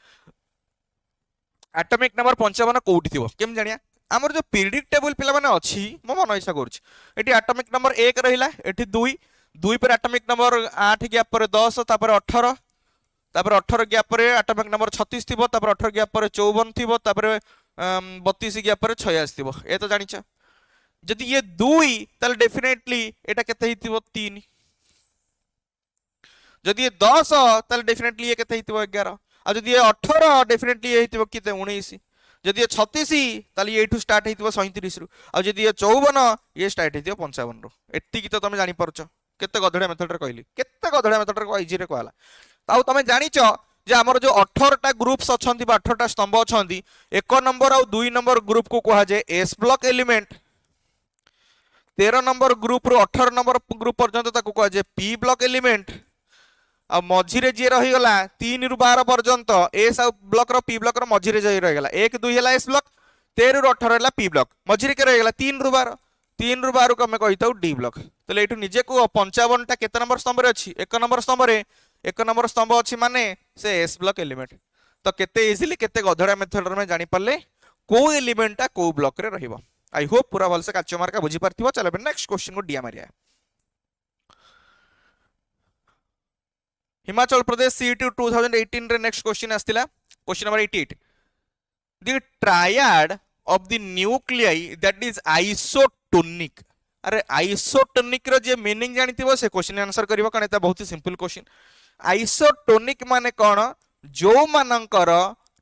एटॉमिक नंबर 55 कोउठी थिबो केम जानिया हमर जो प्रेडिक्टेबल पिला माने अछि मो मन इच्छा करछि एटी एटॉमिक नंबर 1 रहिला एटी 2 पर एटॉमिक नंबर 8 गैप पर 10 तापर 18 तापर 18 गैप पर एटॉमिक नंबर 36 थिबो तापर 18 गैप पर 54 थिबो तापर 32 गैप पर 86 थिबो ए तो जानिछ जदि ये 2 ताले डेफिनेटली एटा केते हिथिबो 3 जदि ये 10 ताले डेफिनेटली ये केते हिथिबो 11 आ जदि ये 18 डेफिनेटली ये हिथिबो केते 19 जदि ये 36 ताले ये स्टार्ट हिथिबो 37 रु आ जदि ये 54 ये स्टार्ट हिथिबो 55 रु एत्ती की तो तुम जानि परछ केते गधड़िया मेथड रे कहली केते गधड़िया मेथड रे इजी रे कहला ताऊ तुम जानिछ जे हमर जो 18 टा ग्रुप्स अछंती बा 18 टा स्तंभ अछंती 1 नंबर और 2 नंबर ग्रुप को कहा जाय एस ब्लॉक एलिमेंट 13 नंबर ग्रुप रो 18 नंबर ग्रुप पर्यंत ताको कहा जाय पी ब्लॉक एलिमेंट आ मझिरे जे रही गला 3 रु 12 पर्यंत एस ब्लॉक रो पी ब्लॉक रो मझिरे जे रही गला 1 2 हला एस ब्लॉक 13 रु 18 हला पी ब्लॉक मझिरे के रही गला 3 रु 12 3 रु 12 को हमें कहिताउ डी ब्लॉक तले एठु निजे को 55 टा केते नंबर स्तंभ रे अछि 1 नंबर स्तंभ रे 1 नंबर स्तंभ अछि माने से एस ब्लॉक एलिमेंट तो केते इजीली केते गधड़ा मेथड रे जानि परले को एलिमेंट टा को ब्लॉक रे रहिबो आई होप पूरा भल से काचो मार्का बुझी परथिबो चलो नेक्स्ट क्वेश्चन को डिया मारिया हिमाचल प्रदेश सीईटी 2018 रे नेक्स्ट क्वेश्चन आस्तिला question number 88 the triad of the nuclei that is isotonic are isotonic रो जे मीनिंग जानिथिबो से क्वेश्चन आंसर करिवो कारण एता बहुत ही सिंपल क्वेश्चन आइसोटोनिक माने कोन जो मानकर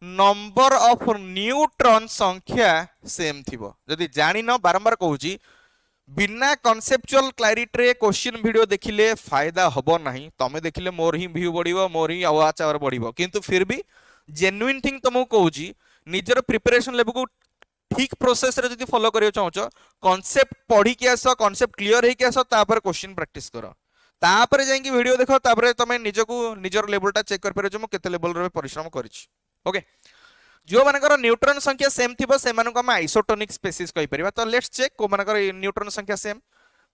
नंबर ऑफ न्यूट्रॉन संख्या सेम थिबो जदि जानि न बारंबार कहूची बिना कॉन्सेप्चुअल क्लैरिटी रे क्वेश्चन वीडियो देखिले फायदा हबो नहीं तमे देखिले मोर ही व्यू बढ़िबो मोर ही आवाज आवर बढ़िबो किंतु फिर भी जेन्युइन थिंग तुमको कहूची निजर प्रिपरेशन लेवल को ठीक प्रोसेस रे जदि फॉलो करियो चाहछो कॉन्सेप्ट पढ़ी के आसो कॉन्सेप्ट क्लियर हे के आसो तापर क्वेश्चन प्रैक्टिस करो तापर जाई कि वीडियो देखो तापर तमे निजको निजर लेवलटा चेक कर परजो म केते लेवल रे परिश्रम करिछि ओके जो मानकर न्यूट्रॉन संख्या सेम थिबो से मानको हम आइसोटोनिक स्पीसीज कहि परिबा तो लेट्स चेक को मानकर न्यूट्रॉन संख्या same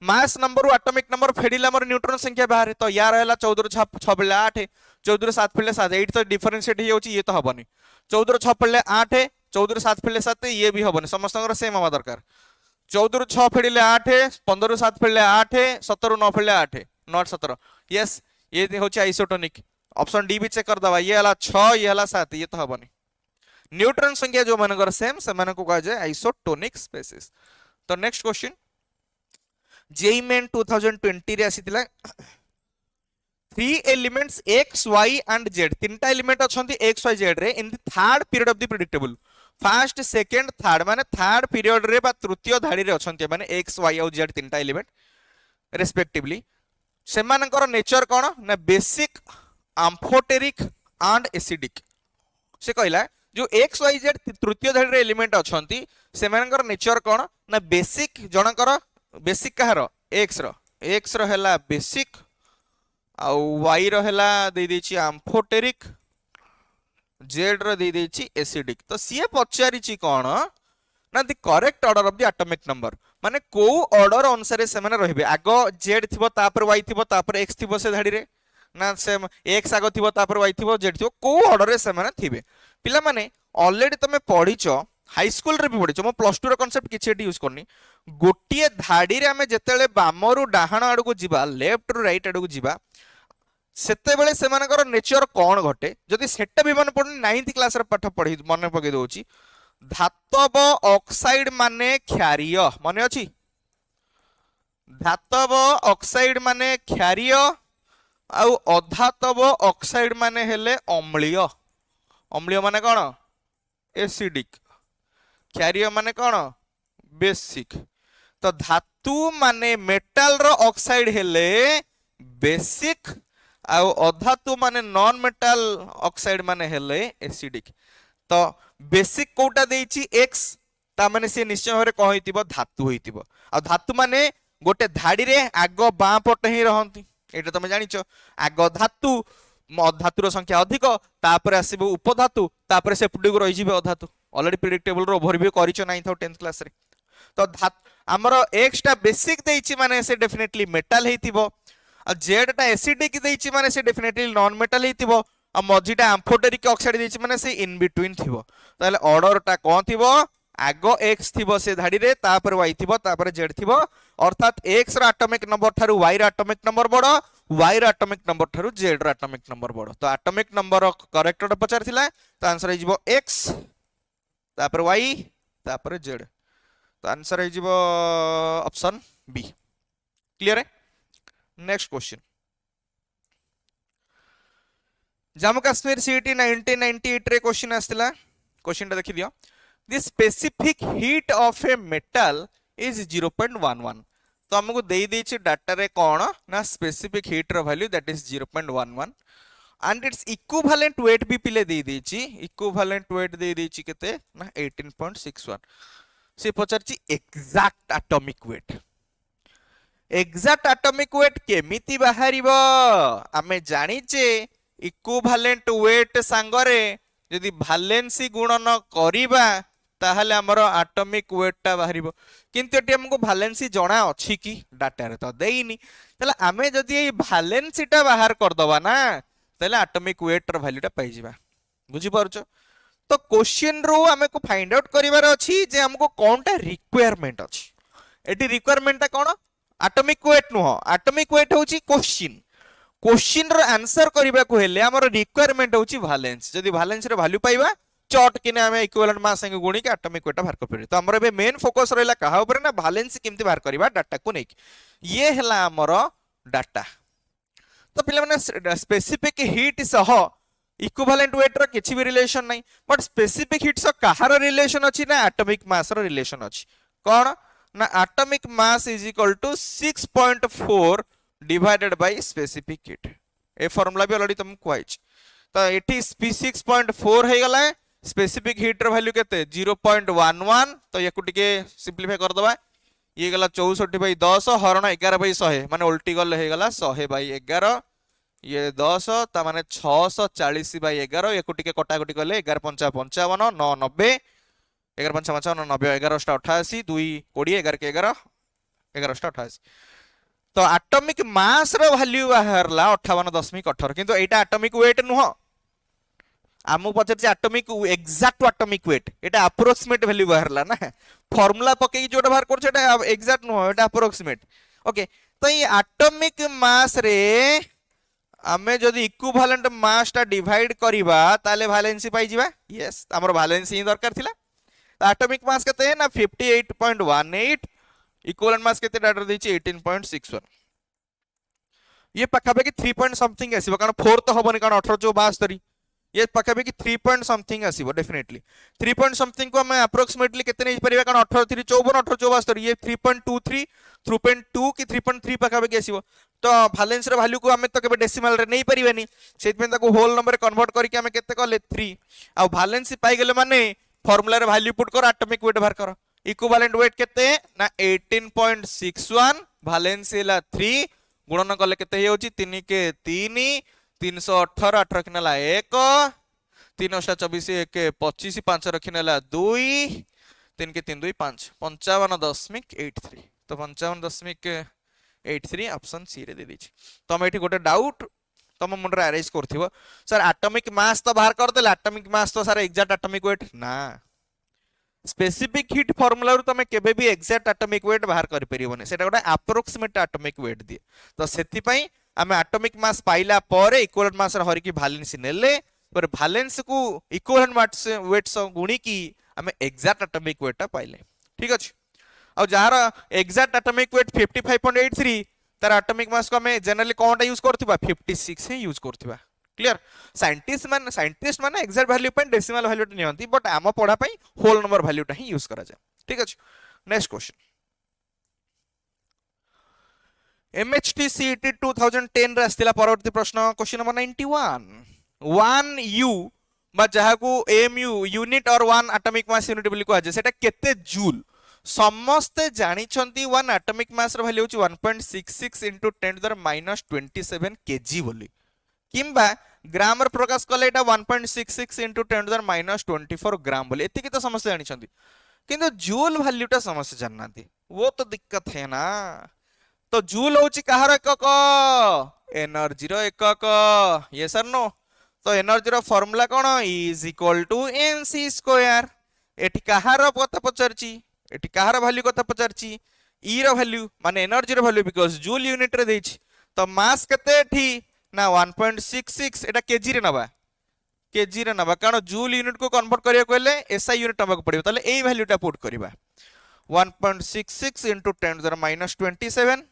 mass number atomic number फेडिला हमर न्यूट्रॉन संख्या बाहर तो यार हैला 14 6 पड़ले 8 14 7 पड़ले 7 8 तो डिफरेंशिएट हे होची ये तो हबनी 14 6 पड़ले 8 14 7 पड़ले 7 ये भी हबनी समस्तकर सेम हवा दरकार 14 6 फेडिले 8 15 7 फेडिले 8 17 9 फेडिले 8 नॉट 17 यस ये होची आइसोटोनिक ऑप्शन डी भी चेक कर दवा ये हला 6 ये हला 7 ये तो हबनी न्यूट्रॉन संख्या जो मानकर सेम से मानको कहा जाय आइसोटोनिक स्पीसीज तो नेक्स्ट क्वेश्चन जेई मेन 2020 रे आसीतिला 3 elements x y and z तीनटा एलिमेंट अछंती x y z रे in the third period of the predictable first second third माने थर्ड पीरियड रे बा तृतीय धाड़ी रे अछंती माने x y और z तीनटा एलिमेंट रेस्पेक्टिवली से मानकर नेचर कोन ना बेसिक आम्फोटेरिक एंड एसिडिक से कहला जो एक्स वाई जेड तृतीय धाड़ी रे एलिमेंट अछंती से मानकर नेचर कोन ना बेसिक जनकर बेसिक कहार एक्स रो हैला बेसिक आ वाई रो हैला दे देछि आम्फोटेरिक जेड रो दे देछि एसिडिक तो सीए पचारिछि कोन ना the correct order of the atomic number माने को ऑर्डर अनुसार से माने रहबे आगो जेड थिबो तापर वाई थिबो तापर एक्स थिबो से धाड़ी रे ना से एक्स आगो थिबो तापर वाई थिबो जेड थिबो को ऑर्डर रे से माने थिबे पिला माने ऑलरेडी तमे पढिचो हाई स्कूल रे भी पढिचो मो प्लस 2 रो कांसेप्ट किछि एटी यूज करनी गोटिए धाड़ी रे हमें जेतेले बामरु डाहाण आडू को जिबा लेफ्ट रु राइट आडू को जिबा सेते बेले से मानकर नेचर कोन घटे जदि सेटा भी मन पडनी 9th क्लास रे पाठ पढी मन पके दोची धातव ऑक्साइड माने क्षारीय माने अछि धातव ऑक्साइड माने क्षारीय आउ अधातव ऑक्साइड माने हेले अम्लीय अम्लीय माने कोन एसिडिक क्षारीय माने कोन बेसिक तो धातु माने मेटल रो ऑक्साइड हेले बेसिक आउ अधातु माने नॉन मेटल ऑक्साइड माने हेले एसिडिक। तो बेसिक कोटा देइछि x ता माने से निश्चय भाବରେ कह होइतिबो धातु होइतिबो। आ धातु माने गोटे धाड़ी रे आग बाँ पटे ही रहंती एटा तमे जानिचो। आग धातु धातुर संख्या अधिक तापर आसीबो उपधातु तापर से पुडी रहि जिबे अधातु। ऑलरेडी प्रेडिक्टेबल रो ओवरव्यू करिचो 9th और 10th क्लास रे। तो हमर x टा बेसिक देइछि माने से डेफिनेटली मेटल हेतिबो। आ z टा एसिडिक देइछि माने से डेफिनेटली नॉन मेटल हेतिबो। आ मझीटा एम्फोटेरिक ऑक्साइड देइछि माने से इन बिटवीन थिबो। ताले ऑर्डर टा कोन थिबो आगो x थिबो से धाड़ी रे तापर y थिबो तापर z थिबो। अर्थात x रा एटॉमिक नंबर थारु y रा एटॉमिक नंबर बडो y रा एटॉमिक नंबर थारु z रा एटॉमिक नंबर बडो। तो एटॉमिक नंबर करेक्ट टा पचार थिला तो आंसर हे जिवो x तापर y तापर z। तो आंसर हे जिवो ऑप्शन बी। क्लियर है? Next question Jammu Kashmir CET 1998 रे क्वेश्चन आस्तिला। क्वेश्चन टा देखि दियो। The specific heat of a metal is 0.11। तो हमको देई देछि डाटा रे कोन ना स्पेसिफिक हीट रो value that is 0.11 and it's equivalent weight भी पिले देई देछि। इक्विवेलेंट वेट देई देछि केते ना 18.61। से पचारछि exact atomic weight. Exact atomic weight केमिति बाहरिबो आमे जानिचे इक्विवेलेंट वेट सांगरे यदि भालेंसी गुणन करिबा ताहले हमर एटॉमिक वेट टा बाहरिबो। किंतु एटी हमको भालेंसी जणा अछि कि डाटा रे तो देइनी। तले आमे जदि ए भालेंसी टा बाहर कर दबा ना तले एटॉमिक वेट र वैल्यू टा पाइ जिबा। बुझि परछो? तो क्वेश्चन रो हमें को फाइंड आउट करिवार अछि जे हमको कोनटा रिक्वायरमेंट अछि। एटी रिक्वायरमेंट टा कोन एटॉमिक वेट नुह। एटॉमिक वेट होची क्वेश्चन। क्वेश्चन रो आंसर करिबा को हेले हमर रिक्वायरमेंट होची भालेंस। जदि भालेंस रे वैल्यू पाइबा चट किने हमें इक्विवेलेंट मास संगे गुणी के एटॉमिक वेट बाहर कर परिबे। तो हमर बे मेन फोकस रहला कहा ऊपर ना भालेंस केमति बाहर करिबा डाटा को नै। ये हला हमर डाटा। तो पिले माने स्पेसिफिक हीट सह इक्विवेलेंट वेट रो किछि भी रिलेशन नै। बट स्पेसिफिक हीट सह कहार रिलेशन अछि ना एटॉमिक मास रो रिलेशन अछि। कोन ना atomic mass is equal to 6.4 divided by specific heat. ए फार्मूला भी ऑलरेडी तुमको आइछ। तो एठी 6.4 हे गला स्पेसिफिक हीट रो वैल्यू केते 0.11। तो याकू टिके सिंपलीफाई कर दबा। ये गला 64/10 हरण 11/100 माने उल्टी गले हे गला 100/11। ये 10 ता माने 640/11। याकू टिके कटा कटी गले 11 5 55 9 90 11 5 55 90 11 88 2 20 11 के 11 11 88। तो एटॉमिक मास रो वैल्यू बाहरला 58.18 किंतु एटा एटॉमिक वेट नुह। आमु पचर जे एटॉमिक एग्जैक्ट एटॉमिक वेट एटा अप्रोक्सीमेट वैल्यू बाहरला ना। फार्मूला पके जोटा बाहर करछ एटा एग्जैक्ट नुह एटा अप्रोक्सीमेट। ओके तो ये एटॉमिक मास रे आमे जदि इक्विवेलेंट मास टा डिवाइड करिबा ताले वैलेंसी पाइ जिबा। यस हमर वैलेंसी ही दरकार थिला। तो एटॉमिक मास केते ना 58.18 इक्विवेलेंट मास केते डाटा देछि 18.61। ये पाखापाखि 3 पॉइंट समथिंग आसीबो कारण 4 तो हबनी कारण 18 जो 72। ये पाखापाखि 3 पॉइंट समथिंग आसीबो डेफिनेटली। 3 पॉइंट समथिंग को हमें अप्रोक्सीमेटली केते नै परिबा कारण 18 3 54 18 72 ये 3.23 3.2 की 3.3 पाखापाखि आसीबो। तो वैलेंस रे वैल्यू को हमें तो केबे डेसिमल रे नै परिबानी सेत में ताको होल नंबर कन्वर्ट करके हमें केते कले 3 आ वैलेंस पाई गेले माने फार्मूला रे वैल्यू पुट कर एटॉमिक वेट बाहर कर। इक्विवेलेंट वेट केते ना 18.61 वैलेंस हैला 3 गुणन कले केते हे होची 3 के 3 318 8 रखनेला 1 3 24 1 25 5 रखनेला 2 3 के 3 2 5 55.83। तो 55.83 ऑप्शन सी रे दे दी। तो हम एठी गोटे डाउट तुम मुंड रे अरेंज करथिबो सर एटॉमिक मास तो बाहर कर देला एटॉमिक मास तो सर एग्जैक्ट एटॉमिक वेट ना। स्पेसिफिक हीट फार्मूला रू तमे केबे भी एग्जैक्ट एटॉमिक वेट बाहर कर परिबोने सेटा गोटे अप्रोक्सीमेट एटॉमिक वेट दिए। तो सेति पई आमे एटॉमिक मास पाइला पारे इक्विवेलेंट मास रे हरिकी वैलेंस नेले पर वैलेंस को इक्विवेलेंट वेट से गुणी की आमे एग्जैक्ट एटॉमिक वेट ता पाइले। ठीक अछि। और जहार एग्जैक्ट एटॉमिक वेट 55.83 तार एटॉमिक मास को हमें जनरली कोनटा यूज करथिबा 56 ही यूज करथिबा। क्लियर? साइंटिस्ट माने एग्जैक्ट वैल्यू पे डेसिमल वैल्यू नियंती बट आम पढ़ा पई होल नंबर वैल्यू टा ही यूज करा जाय। ठीक अछि। नेक्स्ट क्वेश्चन MHT CET 2010 रे आस्तिला परवर्ती प्रश्न क्वेश्चन नंबर 91 1 U बा जहाकू AMU यूनिट और 1 एटॉमिक मास यूनिट बोली कहा सेटा केते जूल समस्ते जानी छंती 1 एटॉमिक मास रो वैल्यू होची 1.66 into 10 to the minus 27 kg बोली किंबा ग्राम रे प्रकाश कले एटा 1.66 into 10 to the minus 24 ग्राम बोली एतिकी तो समस्ते जानी छंती किंतु जूल वैल्यू टा समस्ते जाननाती वो तो दिक्कत है ना। तो जूल होची कहार एकक एनर्जी रो एकक यस और नो। तो एनर्जी रो फार्मूला कोन is equal to mc square एठी कहार कथा पचरची एठी कहार वैल्यू कथा पचरची ई रो वैल्यू माने एनर्जी रो वैल्यू बिकॉज़ जूल यूनिट रे देछि तो मास केते एठी ना 1.66 एटा केजी रे नबा कारण जूल यूनिट को कन्वर्ट करिया कहले एसआई यूनिट नबा पड़िबो ताले एई वैल्यूटा पुट करबा 1.66 into 10 to the minus 27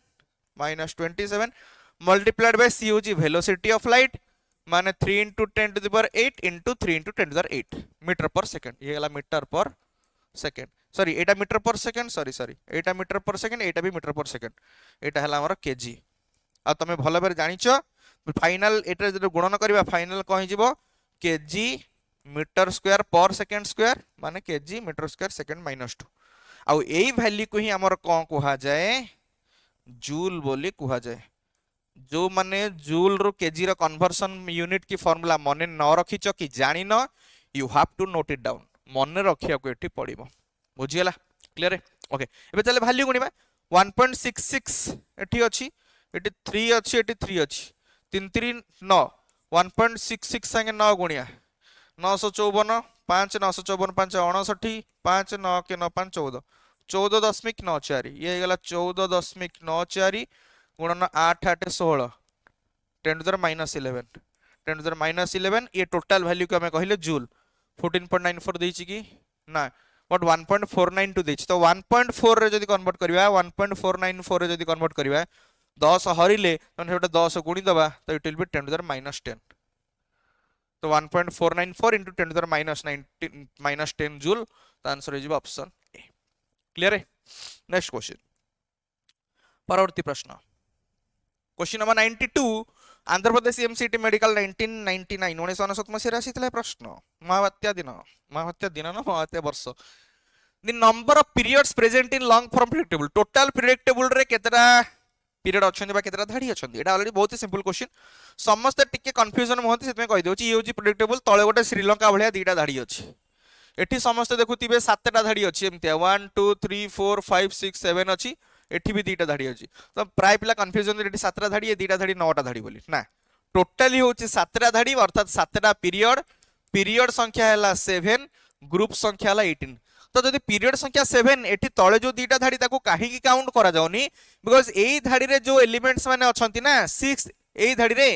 multiplied by c होची velocity of light माने 3 into 10 to the power 8 into 3 into 10 to the power 8 metre per second ये गला मीटर पर सेकंड सॉरी एटा मीटर पर सेकंड सॉरी एटा metre per second एटा भी metre per second एटा हला हमर KG आ तमे भलो बेर जानिचो फाइनल एटा जदि गुणन करबा फाइनल कहि जिवो kg metre square per second square माने KG metre square second minus 2 आउ एई वैल्यू को ही हमर कोन कुहा जाए जूल बोली कुहा जाए जो माने जूल रो केजी रो कन्वर्सन यूनिट की फार्मूला मने न रखिचो कि जानि न you have to note it down मने रखिया को एठी पड़िबो बुझियला क्लियर ओके एबे चले वैल्यू गुणिबा 1.66 एठी अछि एठी 3 अछि एठी 3 अछि 3 3 9 1.66 संगे 9 गुणिया 954 5 954 5 59 5 9 के 9 5 14 14.94 ये गला 14.94 गुणन 8 8 16 10 to the minus 11 10 to the minus 11 ये टोटल वैल्यू को हमें कहले जूल 14.94 देछि कि ना बट 1.492 देछि तो 1.4 रे जदी कन्वर्ट करबा 1.494 रे जदी कन्वर्ट करबा 10 हरिले तने सेटा 10 गुणी दबा तो it will be 10 to the minus 10 तो 1.494 into 10 to the minus 10 joule तो आंसर हो ऑप्शन ए क्लियर है। नेक्स्ट क्वेश्चन परवर्ती प्रश्न question number 92 Andhra Pradesh MCT medical 1999 1999 मसीह आसीथिला प्रश्न महावात्या दिन न महावात्या वर्ष the number of periods present in long form predictable total predictable रे केतरा पीरियड अछंती बा केतरा धाडी अछंती एटा ऑलरेडी बहुत ही सिंपल क्वेश्चन समस्त टिके कंफ्यूजन होती सेतमे कहि दोची ये होची प्रेडिक्टेबल तळे गोटे श्रीलंका भलिया दीटा धाडी अछि एठी समस्त देखुतिबे सातटा धाडी अछि एमते 1 2 3 4 5 6 7 अछि एठी भी दीटा धाडी अछि तो प्राय पिला कंफ्यूजन एठी सातटा धाडी ए दीटा धाडी नौटा धाडी बोली ना टोटली होची सातटा धाडी अर्थात सातटा पीरियड संख्या हैला 7 ग्रुप संख्या हैला 18 तो जदि पीरियड संख्या 7 एठी तळे जो दीटा धाडी ताको काहे की काउंट करा जाउनी बिकॉज़ एई धाडी रे जो एलिमेंट्स माने अछंती ना 6 एई धाडी रे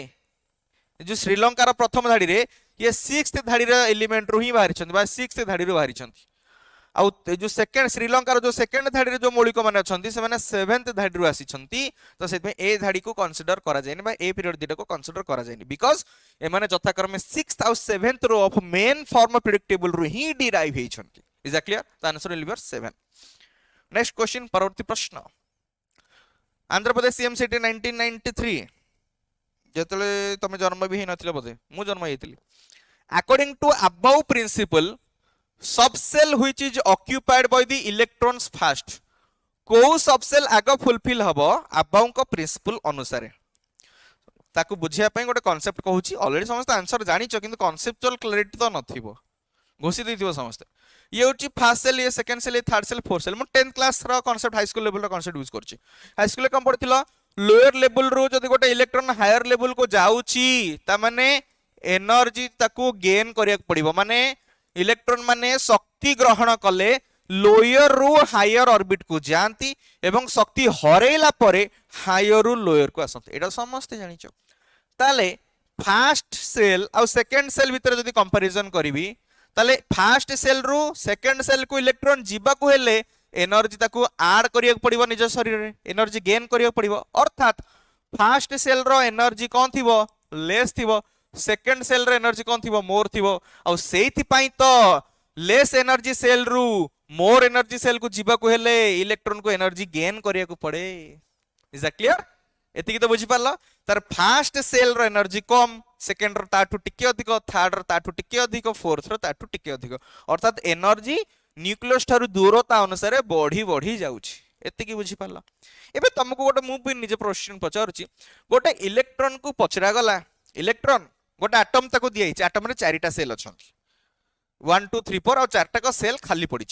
जो श्रीलंका रा प्रथम धाडी रे ये 6th धाडी रे एलिमेंट रु ही बाहरी छंती बा 6th धाडी रे बाहरी छंती आउ जो सेकंड श्रीलंका रो जो सेकंड धाडी रे जो मौलिक माने अछंती से माने 7th धाडी रु आसी छंती तो सेत में ए धाडी को कंसीडर करा जायनी बा ए पीरियड दीटा को कंसीडर करा जायनी बिकॉज़ ए माने यथाक्रमे 6th आउ 7th row of main form periodic table रु ही डिराइव हे छंती is that clear the answer will be 7। Next question परवर्ती प्रश्न आंध्र प्रदेश एमसीटी 1993 जेतले तमे जन्म भी हे नथिले बोधे मु जन्म हेतिली according to above principle subshell which is occupied by the electrons first को सबसेल आग फुलफिल हबो अबव को प्रिंसिपल अनुसार ताकू बुझिया पई गोटे कांसेप्ट कहूची ऑलरेडी समस्त आंसर जानिचो किंतु कांसेप्चुअल क्लैरिटी तो नथिबो घोषि दैथिबो समस्त ये होची फर्स्ट सेल ये सेकंड सेल ये थर्ड सेल फोर्थ सेल मु 10th क्लास रो कांसेप्ट हाई स्कूल लेवल रो कांसेप्ट यूज करची हाई स्कूल कम पढिथिलो लोअर लेवल रो जदि गोटे इलेक्ट्रॉन हायर लेवल को जाउची ता माने एनर्जी ताकू गेन करिया पड़िबो माने इलेक्ट्रॉन माने शक्ति ग्रहण कले लोअर रु हायर ऑर्बिट को जानती एवं शक्ति हरेला परे हायर रु लोअर को आसंती एटा समस्त जानिचो ताले फर्स्ट सेल और सेकंड सेल भीतर जदि कंपैरिजन करिवि ताले फर्स्ट सेल रु सेकंड सेल को इलेक्ट्रॉन जीवा को हेले एनर्जी ताकू ऐड करिया पड़िबो निज शरीर रे एनर्जी गेन करिया पड़िबो अर्थात फर्स्ट सेल रो एनर्जी कोन थिबो लेस थिबो सेकंड सेल रो एनर्जी कोन थिबो मोर थिबो आ सेथि पई तो लेस एनर्जी सेल रु मोर एनर्जी सेल को जीवा को हेले इलेक्ट्रॉन को एनर्जी गेन करिया को पड़े इज दैट क्लियर एतिकी तो बुझी पारल तार फास्ट सेल रो एनर्जी कम सेकेंड रो ताठू टिके अधिक थर्ड रो ताठू टिके अधिक फोर्थ रो ताठू टिके अधिक अर्थात एनर्जी न्यूक्लियस ठारू दूरता अनुसार बढ़ी बढ़ी जाउछि एतिकी बुझी पारल एबे तुमको गोटे मु भी निजे क्वेश्चन पचारुछि गोटे इलेक्ट्रॉन को पचरा गला इलेक्ट्रॉन गोटे एटम ताको दिया एटम रे चारिटा सेल अछंती 1 2 3 4 और चारटा का सेल खाली पड़ी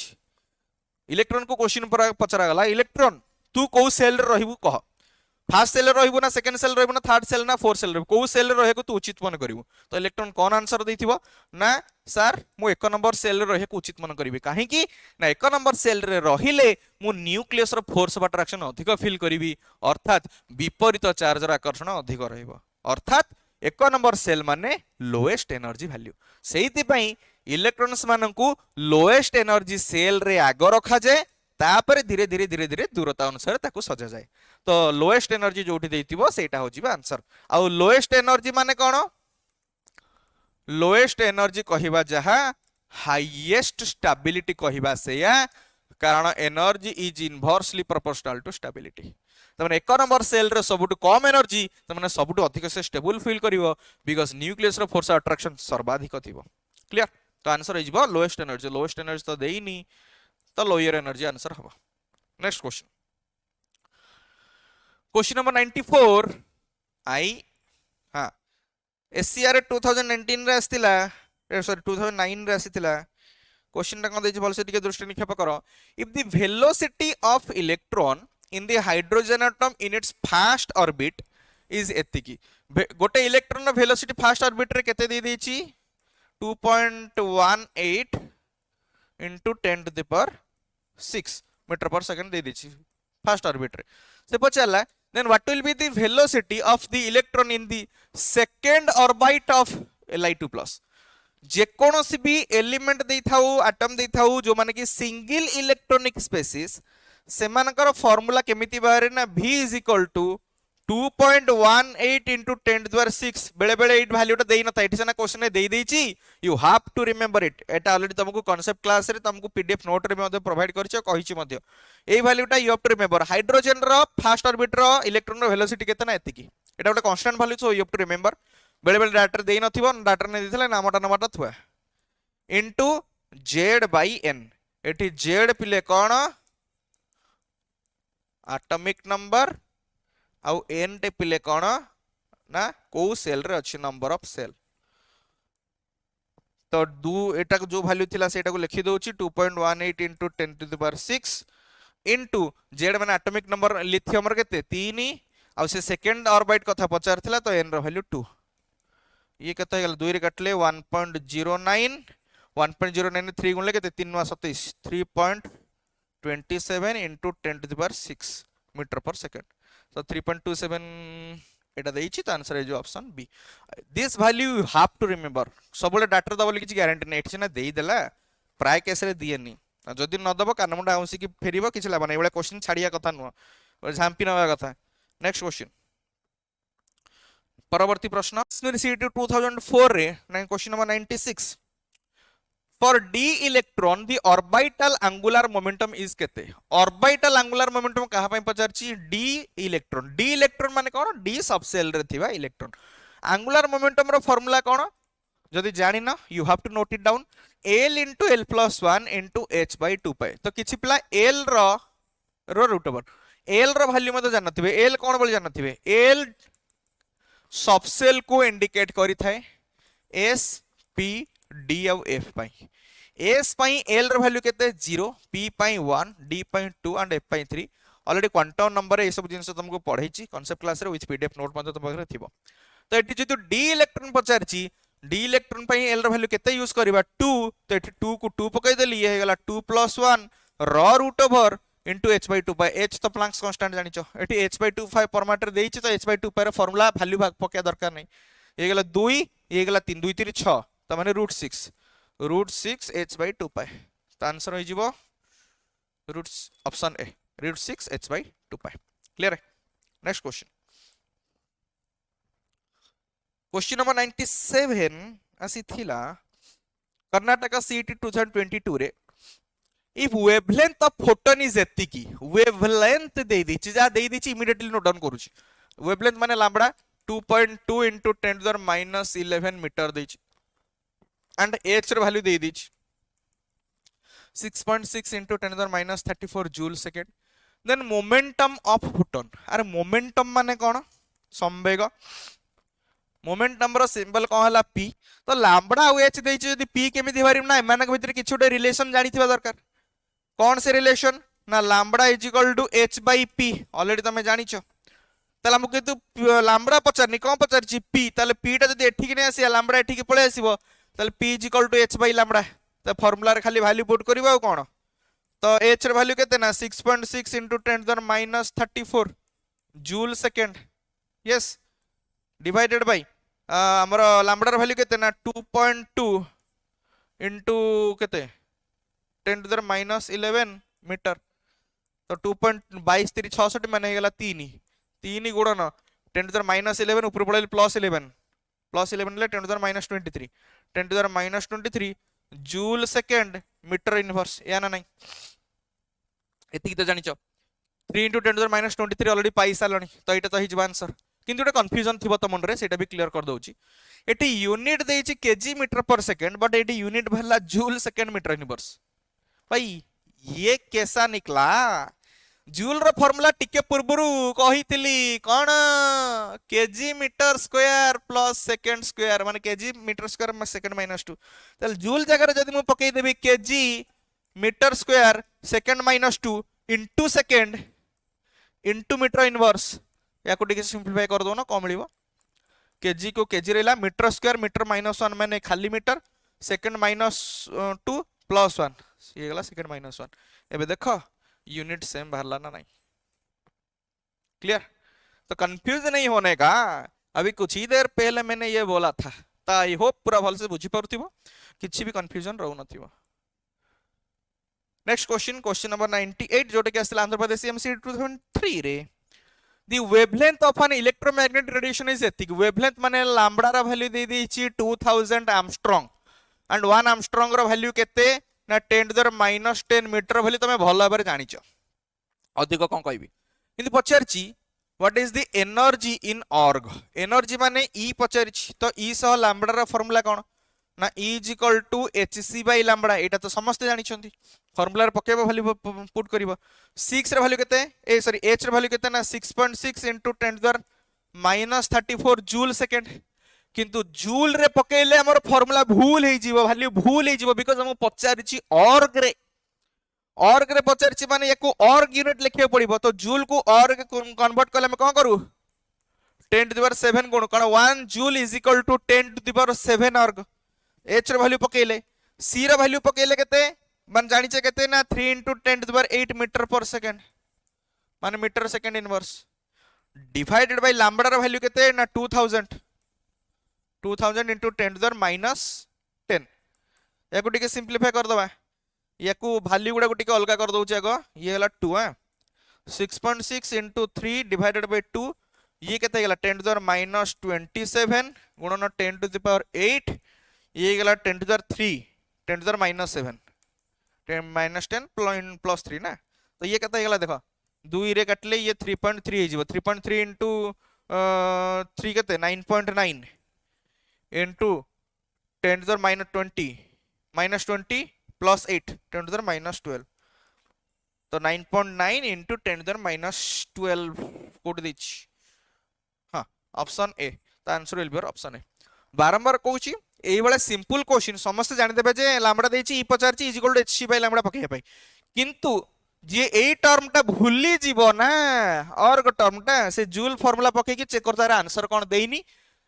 इलेक्ट्रॉन को क्वेश्चन पचरा गला इलेक्ट्रॉन तू को सेल रे रहिबू कह फास्ट सेल रहइबो ना सेकंड सेल रहइबो ना थर्ड सेल ना फोर्थ सेल रहइबो को सेल रहे को तू उचित मन करिवो तो इलेक्ट्रॉन कौन आंसर देथिबो ना सर मु एक नंबर सेल रे रहे को उचित मन करिवि काहे कि ना एक नंबर सेल रे रहिले मु न्यूक्लियस रो फोर्स ऑफ अट्रैक्शन अधिक फील करिवि अर्थात विपरीत चार्ज रो आकर्षण अधिक रहइबो अर्थात एक नंबर सेल माने लोएस्ट एनर्जी वैल्यू सेहिति पई इलेक्ट्रॉन्स मानकू लोएस्ट एनर्जी सेल रे आग रखा जाए तापर धीरे धीरे धीरे धीरे दूरता अनुसार ताकू सजा जाए तो लोएस्ट एनर्जी जोठी देइतिबो सेटा हो जिबा आंसर आ लोएस्ट एनर्जी माने कोन लोएस्ट एनर्जी कहिबा जहा हाईएस्ट स्टेबिलिटी कहिबा सेया कारण energy is inversely proportional to stability तमने एक नंबर सेल रे सबुटु कम एनर्जी तमने सबुटु अधिक से स्टेबल फील करिवो बिकॉज़ न्यूक्लियस रो फोर्स अट्रैक्शन सर्वाधिक थिबो क्लियर तो आंसर हो लोएस्ट एनर्जी तो देइनी तो लोअर एनर्जी आंसर हम नेक्स्ट क्वेश्चन नंबर 94 आई हाँ एससीआर 2019 रे आस्तिला सॉरी 2009 रे आस्तिला क्वेश्चन टा कोन देछि भलसे टिके दृष्टि निक्षेप करो if the velocity of electron in the hydrogen atom in its first orbit is एतिकी गोटे इलेक्ट्रॉन रो वेलोसिटी फास्ट ऑर्बिट रे केते दे देछि 2.18 into 10 to the power 6 meter per second दे देछि फास्ट ऑर्बिट रे से पचाला then what will be the velocity of the electron in the second orbit of Li2 plus जेकोनोसी भी एलिमेंट दे थाउ एटम दे थाउ जो माने कि सिंगल इलेक्ट्रॉनिक स्पेसिस सेमानकर फार्मूला केमिति बारे ना v is equal to 2.18 into 10 to the power 6 बेले बेले एट वैल्यू टा देई न था एठी सना क्वेश्चन ने देई देछि you have to remember it एटा ऑलरेडी तुमको कांसेप्ट क्लास रे तुमको पीडीएफ नोट रे मध्ये प्रोवाइड करछि कहिछि मध्ये एई वैल्यू टा you have to remember hydrogen रो फास्ट ऑर्बिट रो इलेक्ट्रॉन रो वेलोसिटी केतना एतिकी एटा गोटे constant value so you have to remember बेले बेले डाटा देई नथिबो डाटा ने दिथले नामटा थुआ इनटू z by n एठी z पिले कोन एटॉमिक नंबर आउ n टे पिले कोन ना को सेल रे अछि नंबर ऑफ सेल तो दू एटा जो वैल्यू थिला सेटा को लिखि दोछि 2.18 into 10 to the power 6 into z माने एटॉमिक नंबर लिथियम रे केते 3 आउ से सेकंड ऑर्बिट कथा पचार थिला तो n रो वैल्यू 2 ये केते गेल 2 रे कटले 1.09 1.09 3 गुणले केते 3 वा 27 3.27 into 10 to the power 6 metre per second so 3.27 एटा देइछि तो answer is option B this value you have to remember सबले डाटा दबले किछि गारंटी नै एठी ना देई देला प्राय केस रे दिएनी जदि न दबो कानमुंडा आउसी कि फेरिबो किछि लाबा नै एबले क्वेश्चन छाडिया कथा न झांपी नवा कथा नेक्स्ट क्वेश्चन परवर्ती प्रश्न सीटी 2004 रे question number 96 for d electron the orbital angular momentum is केते orbital angular momentum कहा पई पचारची d electron माने कोन d सबसेल रे थिबा इलेक्ट्रॉन angular momentum रो फार्मूला कोन जदि जानि न you have to note it down l into l plus 1 into h by 2 pi तो किछि पिला l रो रूट ओवर l रो वैल्यू मते जानथिबे l कोन बोली जानथिबे l सबसेल को इंडिकेट करि थाए s p d और f पाई s पाई l रो वैल्यू केते 0 p pi 1 d pi 2 and f pi 3 already quantum number A सब जिंस तुमको पढाइची कांसेप्ट क्लास रे विथ पीडीएफ नोट मध्ये तो बगरे थिबो तो एठी जेतु d इलेक्ट्रॉन पचारची d इलेक्ट्रॉन पाई l रो वैल्यू केते यूज करबा 2 तो एठी 2 को 2 पकई देली ये हेगला 2 + 1 र root over into h by 2 pi h तो प्लैंक्स कांस्टेंट जानिचो एठी h by 2 5 फॉर्मेट रे देइची तो h by 2 pi रो फार्मूला वैल्यू भाग पके दरकार नै ये गेला 2 ये गेला 3 2 3 6 तो माने √6 h by 2 pi तो आंसर हो जिवो option A √6 h by 2 pi clear है नेक्स्ट क्वेश्चन नंबर 97 आसी थिला कर्नाटक सीईटी 2022 रे if wavelength of photon is एतिकी वेवलेंथ दे दिछि जा दे दिछि इमीडिएटली नोट डाउन करूछि वेवलेंथ माने lambda 2.2 into 10 to the minus 11 metre देछि एंड h र वैल्यू दे दिछि 6.6 into 10 to the minus 34 joule second then momentum of photon अरे मोमेंटम माने कोन संवेग मोमेंटम रो सिंबल कोन हला p तो लैम्बडा और h देछि जदी p केमिति भारिम ना एमानक भितर किछुटे रिलेशन जानिथिबा दरकार कौन से रिलेशन ना lambda is equal to h by p already तमे जानिछो ताले हमकु किंतु लैम्बडा पचारनी कोन पचारछि p ताले p टा जदी एठी कि नै आसी लैम्बडा एठी कि पळे आसीबो ताले p is equal to h by lambda तो फार्मूला रे खाली वैल्यू पुट करबा आ कोन तो h रे वैल्यू केते ना 6.6 into 10 to the minus 34 joule second yes divided by हमर लैम्बडा रे वैल्यू केते ना 2.2 into केते 10 to the minus 11 मीटर तो 2.22 माने गला 3 गुणन 10 to the minus 11 ऊपर पड़े प्लस 11 ले 10 to the minus 23 10 to the minus 23 joule second metre inverse या ना नहीं एति तो जानिचो 3 into 10 to the minus 23 already पाई सालनी तो एटा तो हिज आंसर किंतु एटा कंफ्यूजन थिबो त मन रे सेटा भी क्लियर कर दउची एटी यूनिट देछि K G metre per second but एटी यूनिट भला जूल सेकेंड मीटर इनवर्स भाई ये कैसा निकला जूल रो फार्मूला टिके पूर्वरु कहितली कोन K G metre square plus second square माने KG metre square second minus 2 तल जूल जगह रे जदी मु पकई देबी K G metre square second minus 2 into second into metre inverse या को टिके सिंपलीफाई कर दो ना को मिलिबो केजी को केजी रेला मीटर स्क्वायर मीटर माइनस 1 माने खाली मीटर सेकंड माइनस 2 प्लस 1 ये गला सेकंड माइनस 1 एबे देखो यूनिट सेम बाहरला ना नहीं क्लियर तो कंफ्यूज नहीं होने का अभी कुछ ही देर पहले मैंने ये बोला था तो आई होप पूरा भल से बुझी पारुथिबो किछि भी कंफ्यूजन रहउ नथिबो नेक्स्ट क्वेश्चन नंबर 98 जोटे के आस्थिला आंध्र प्रदेश एमसी 2003 रे the wavelength of an electromagnetic radiation is एथिक वेवलेंथ माने लैम्बडा रा वैल्यू दे दैछि 2000 एंगस्ट्रॉम एंड 1 एंगस्ट्रॉम रो वैल्यू केते ना 10 to the minus 10 मीटर भली तमे भल भाबरे जानिचो अधिक कोन कहबी किंतु पचारची what is the energy in erg energy माने ई पचारची तो ई सह लैम्बडा रा फार्मूला कोन ना E is equal to hc by lambda एटा तो समस्त जानिछंती फार्मूला रे पकेबो वैल्यू पुट करिवो 6 रे वैल्यू केते ए सॉरी h रे वैल्यू केते ना 6.6 into 10 to the minus 34 joule second किंतु जूल रे पकेले हमर फार्मूला भूल हे जीवो वैल्यू भूल हे जीवो बिकॉज़ हम पचारिछि ऑर्ग रे पचारिछि माने याको ऑर्ग यूनिट लिखे पड़िबो तो जूल को ऑर्ग कन्वर्ट करले हम कोन करू 10 to the power 7 गुण कारण 1 joule is equal to 10 to the power 7 erg h रे वैल्यू पकेले c रे वैल्यू पकेले केते मन जानिछे केते ना 3 into 10 to the power 8 metre per second माने metre second inverse divided by lambda रे वैल्यू केते ना 2000 into 10 to the minus 10 याको टिके सिंपलीफाई कर दबा याको वैल्यू गुडा को टिके अलगा कर दउछ आगो ये हला 2 6.6 into 3 divided by 2 ये केते गेला 10 to the minus 27 गुणन 10 to the power 8 ये गेला 10 to the 3 10 to the minus 7 10 minus 10 plus 3 ना तो ये केते गेला देखो 2 रे काटले ये 3.3 हे जीवो 3.3 into 3 केते 9.9 into 10 to the minus 20 plus 8 10 to the minus 12 तो 9.9 into 10 to the minus 12 code दिछ हां option A the answer will B option A बारंबार कहूची एही वाला सिंपल क्वेश्चन समस्त जानि देबे जे लैम्बडा देछि ई पचारछि is equal to hc by lambda पकेय पाई किंतु जे एई टर्म टा भूली जीवो ना और गो टर्म टा से जूल फार्मूला पके कि चेक करतार आंसर कोन देइनी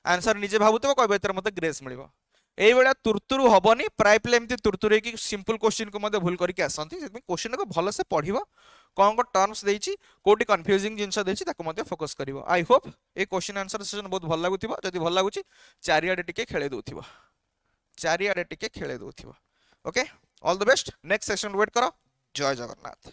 आंसर निजे भाबुतबो कहबे एतर मते ग्रेस मिलिबो एई बेला तुरतुरु हबनी प्राय प्ले एमती तुरतुरे की सिंपल क्वेश्चन को मते भूल करके आसंती सेति क्वेश्चन को भलो से पढिबो कोन को टर्म्स देछि कोटी कंफ्यूजिंग जिंस देछि ताको मते फोकस करिवो I hope a question answer session बहुत भल लागुथिबो जदि भल लागुछि चारियाडे टिके खेले दोथिबो okay all the best next session wait करो जय जगन्नाथ।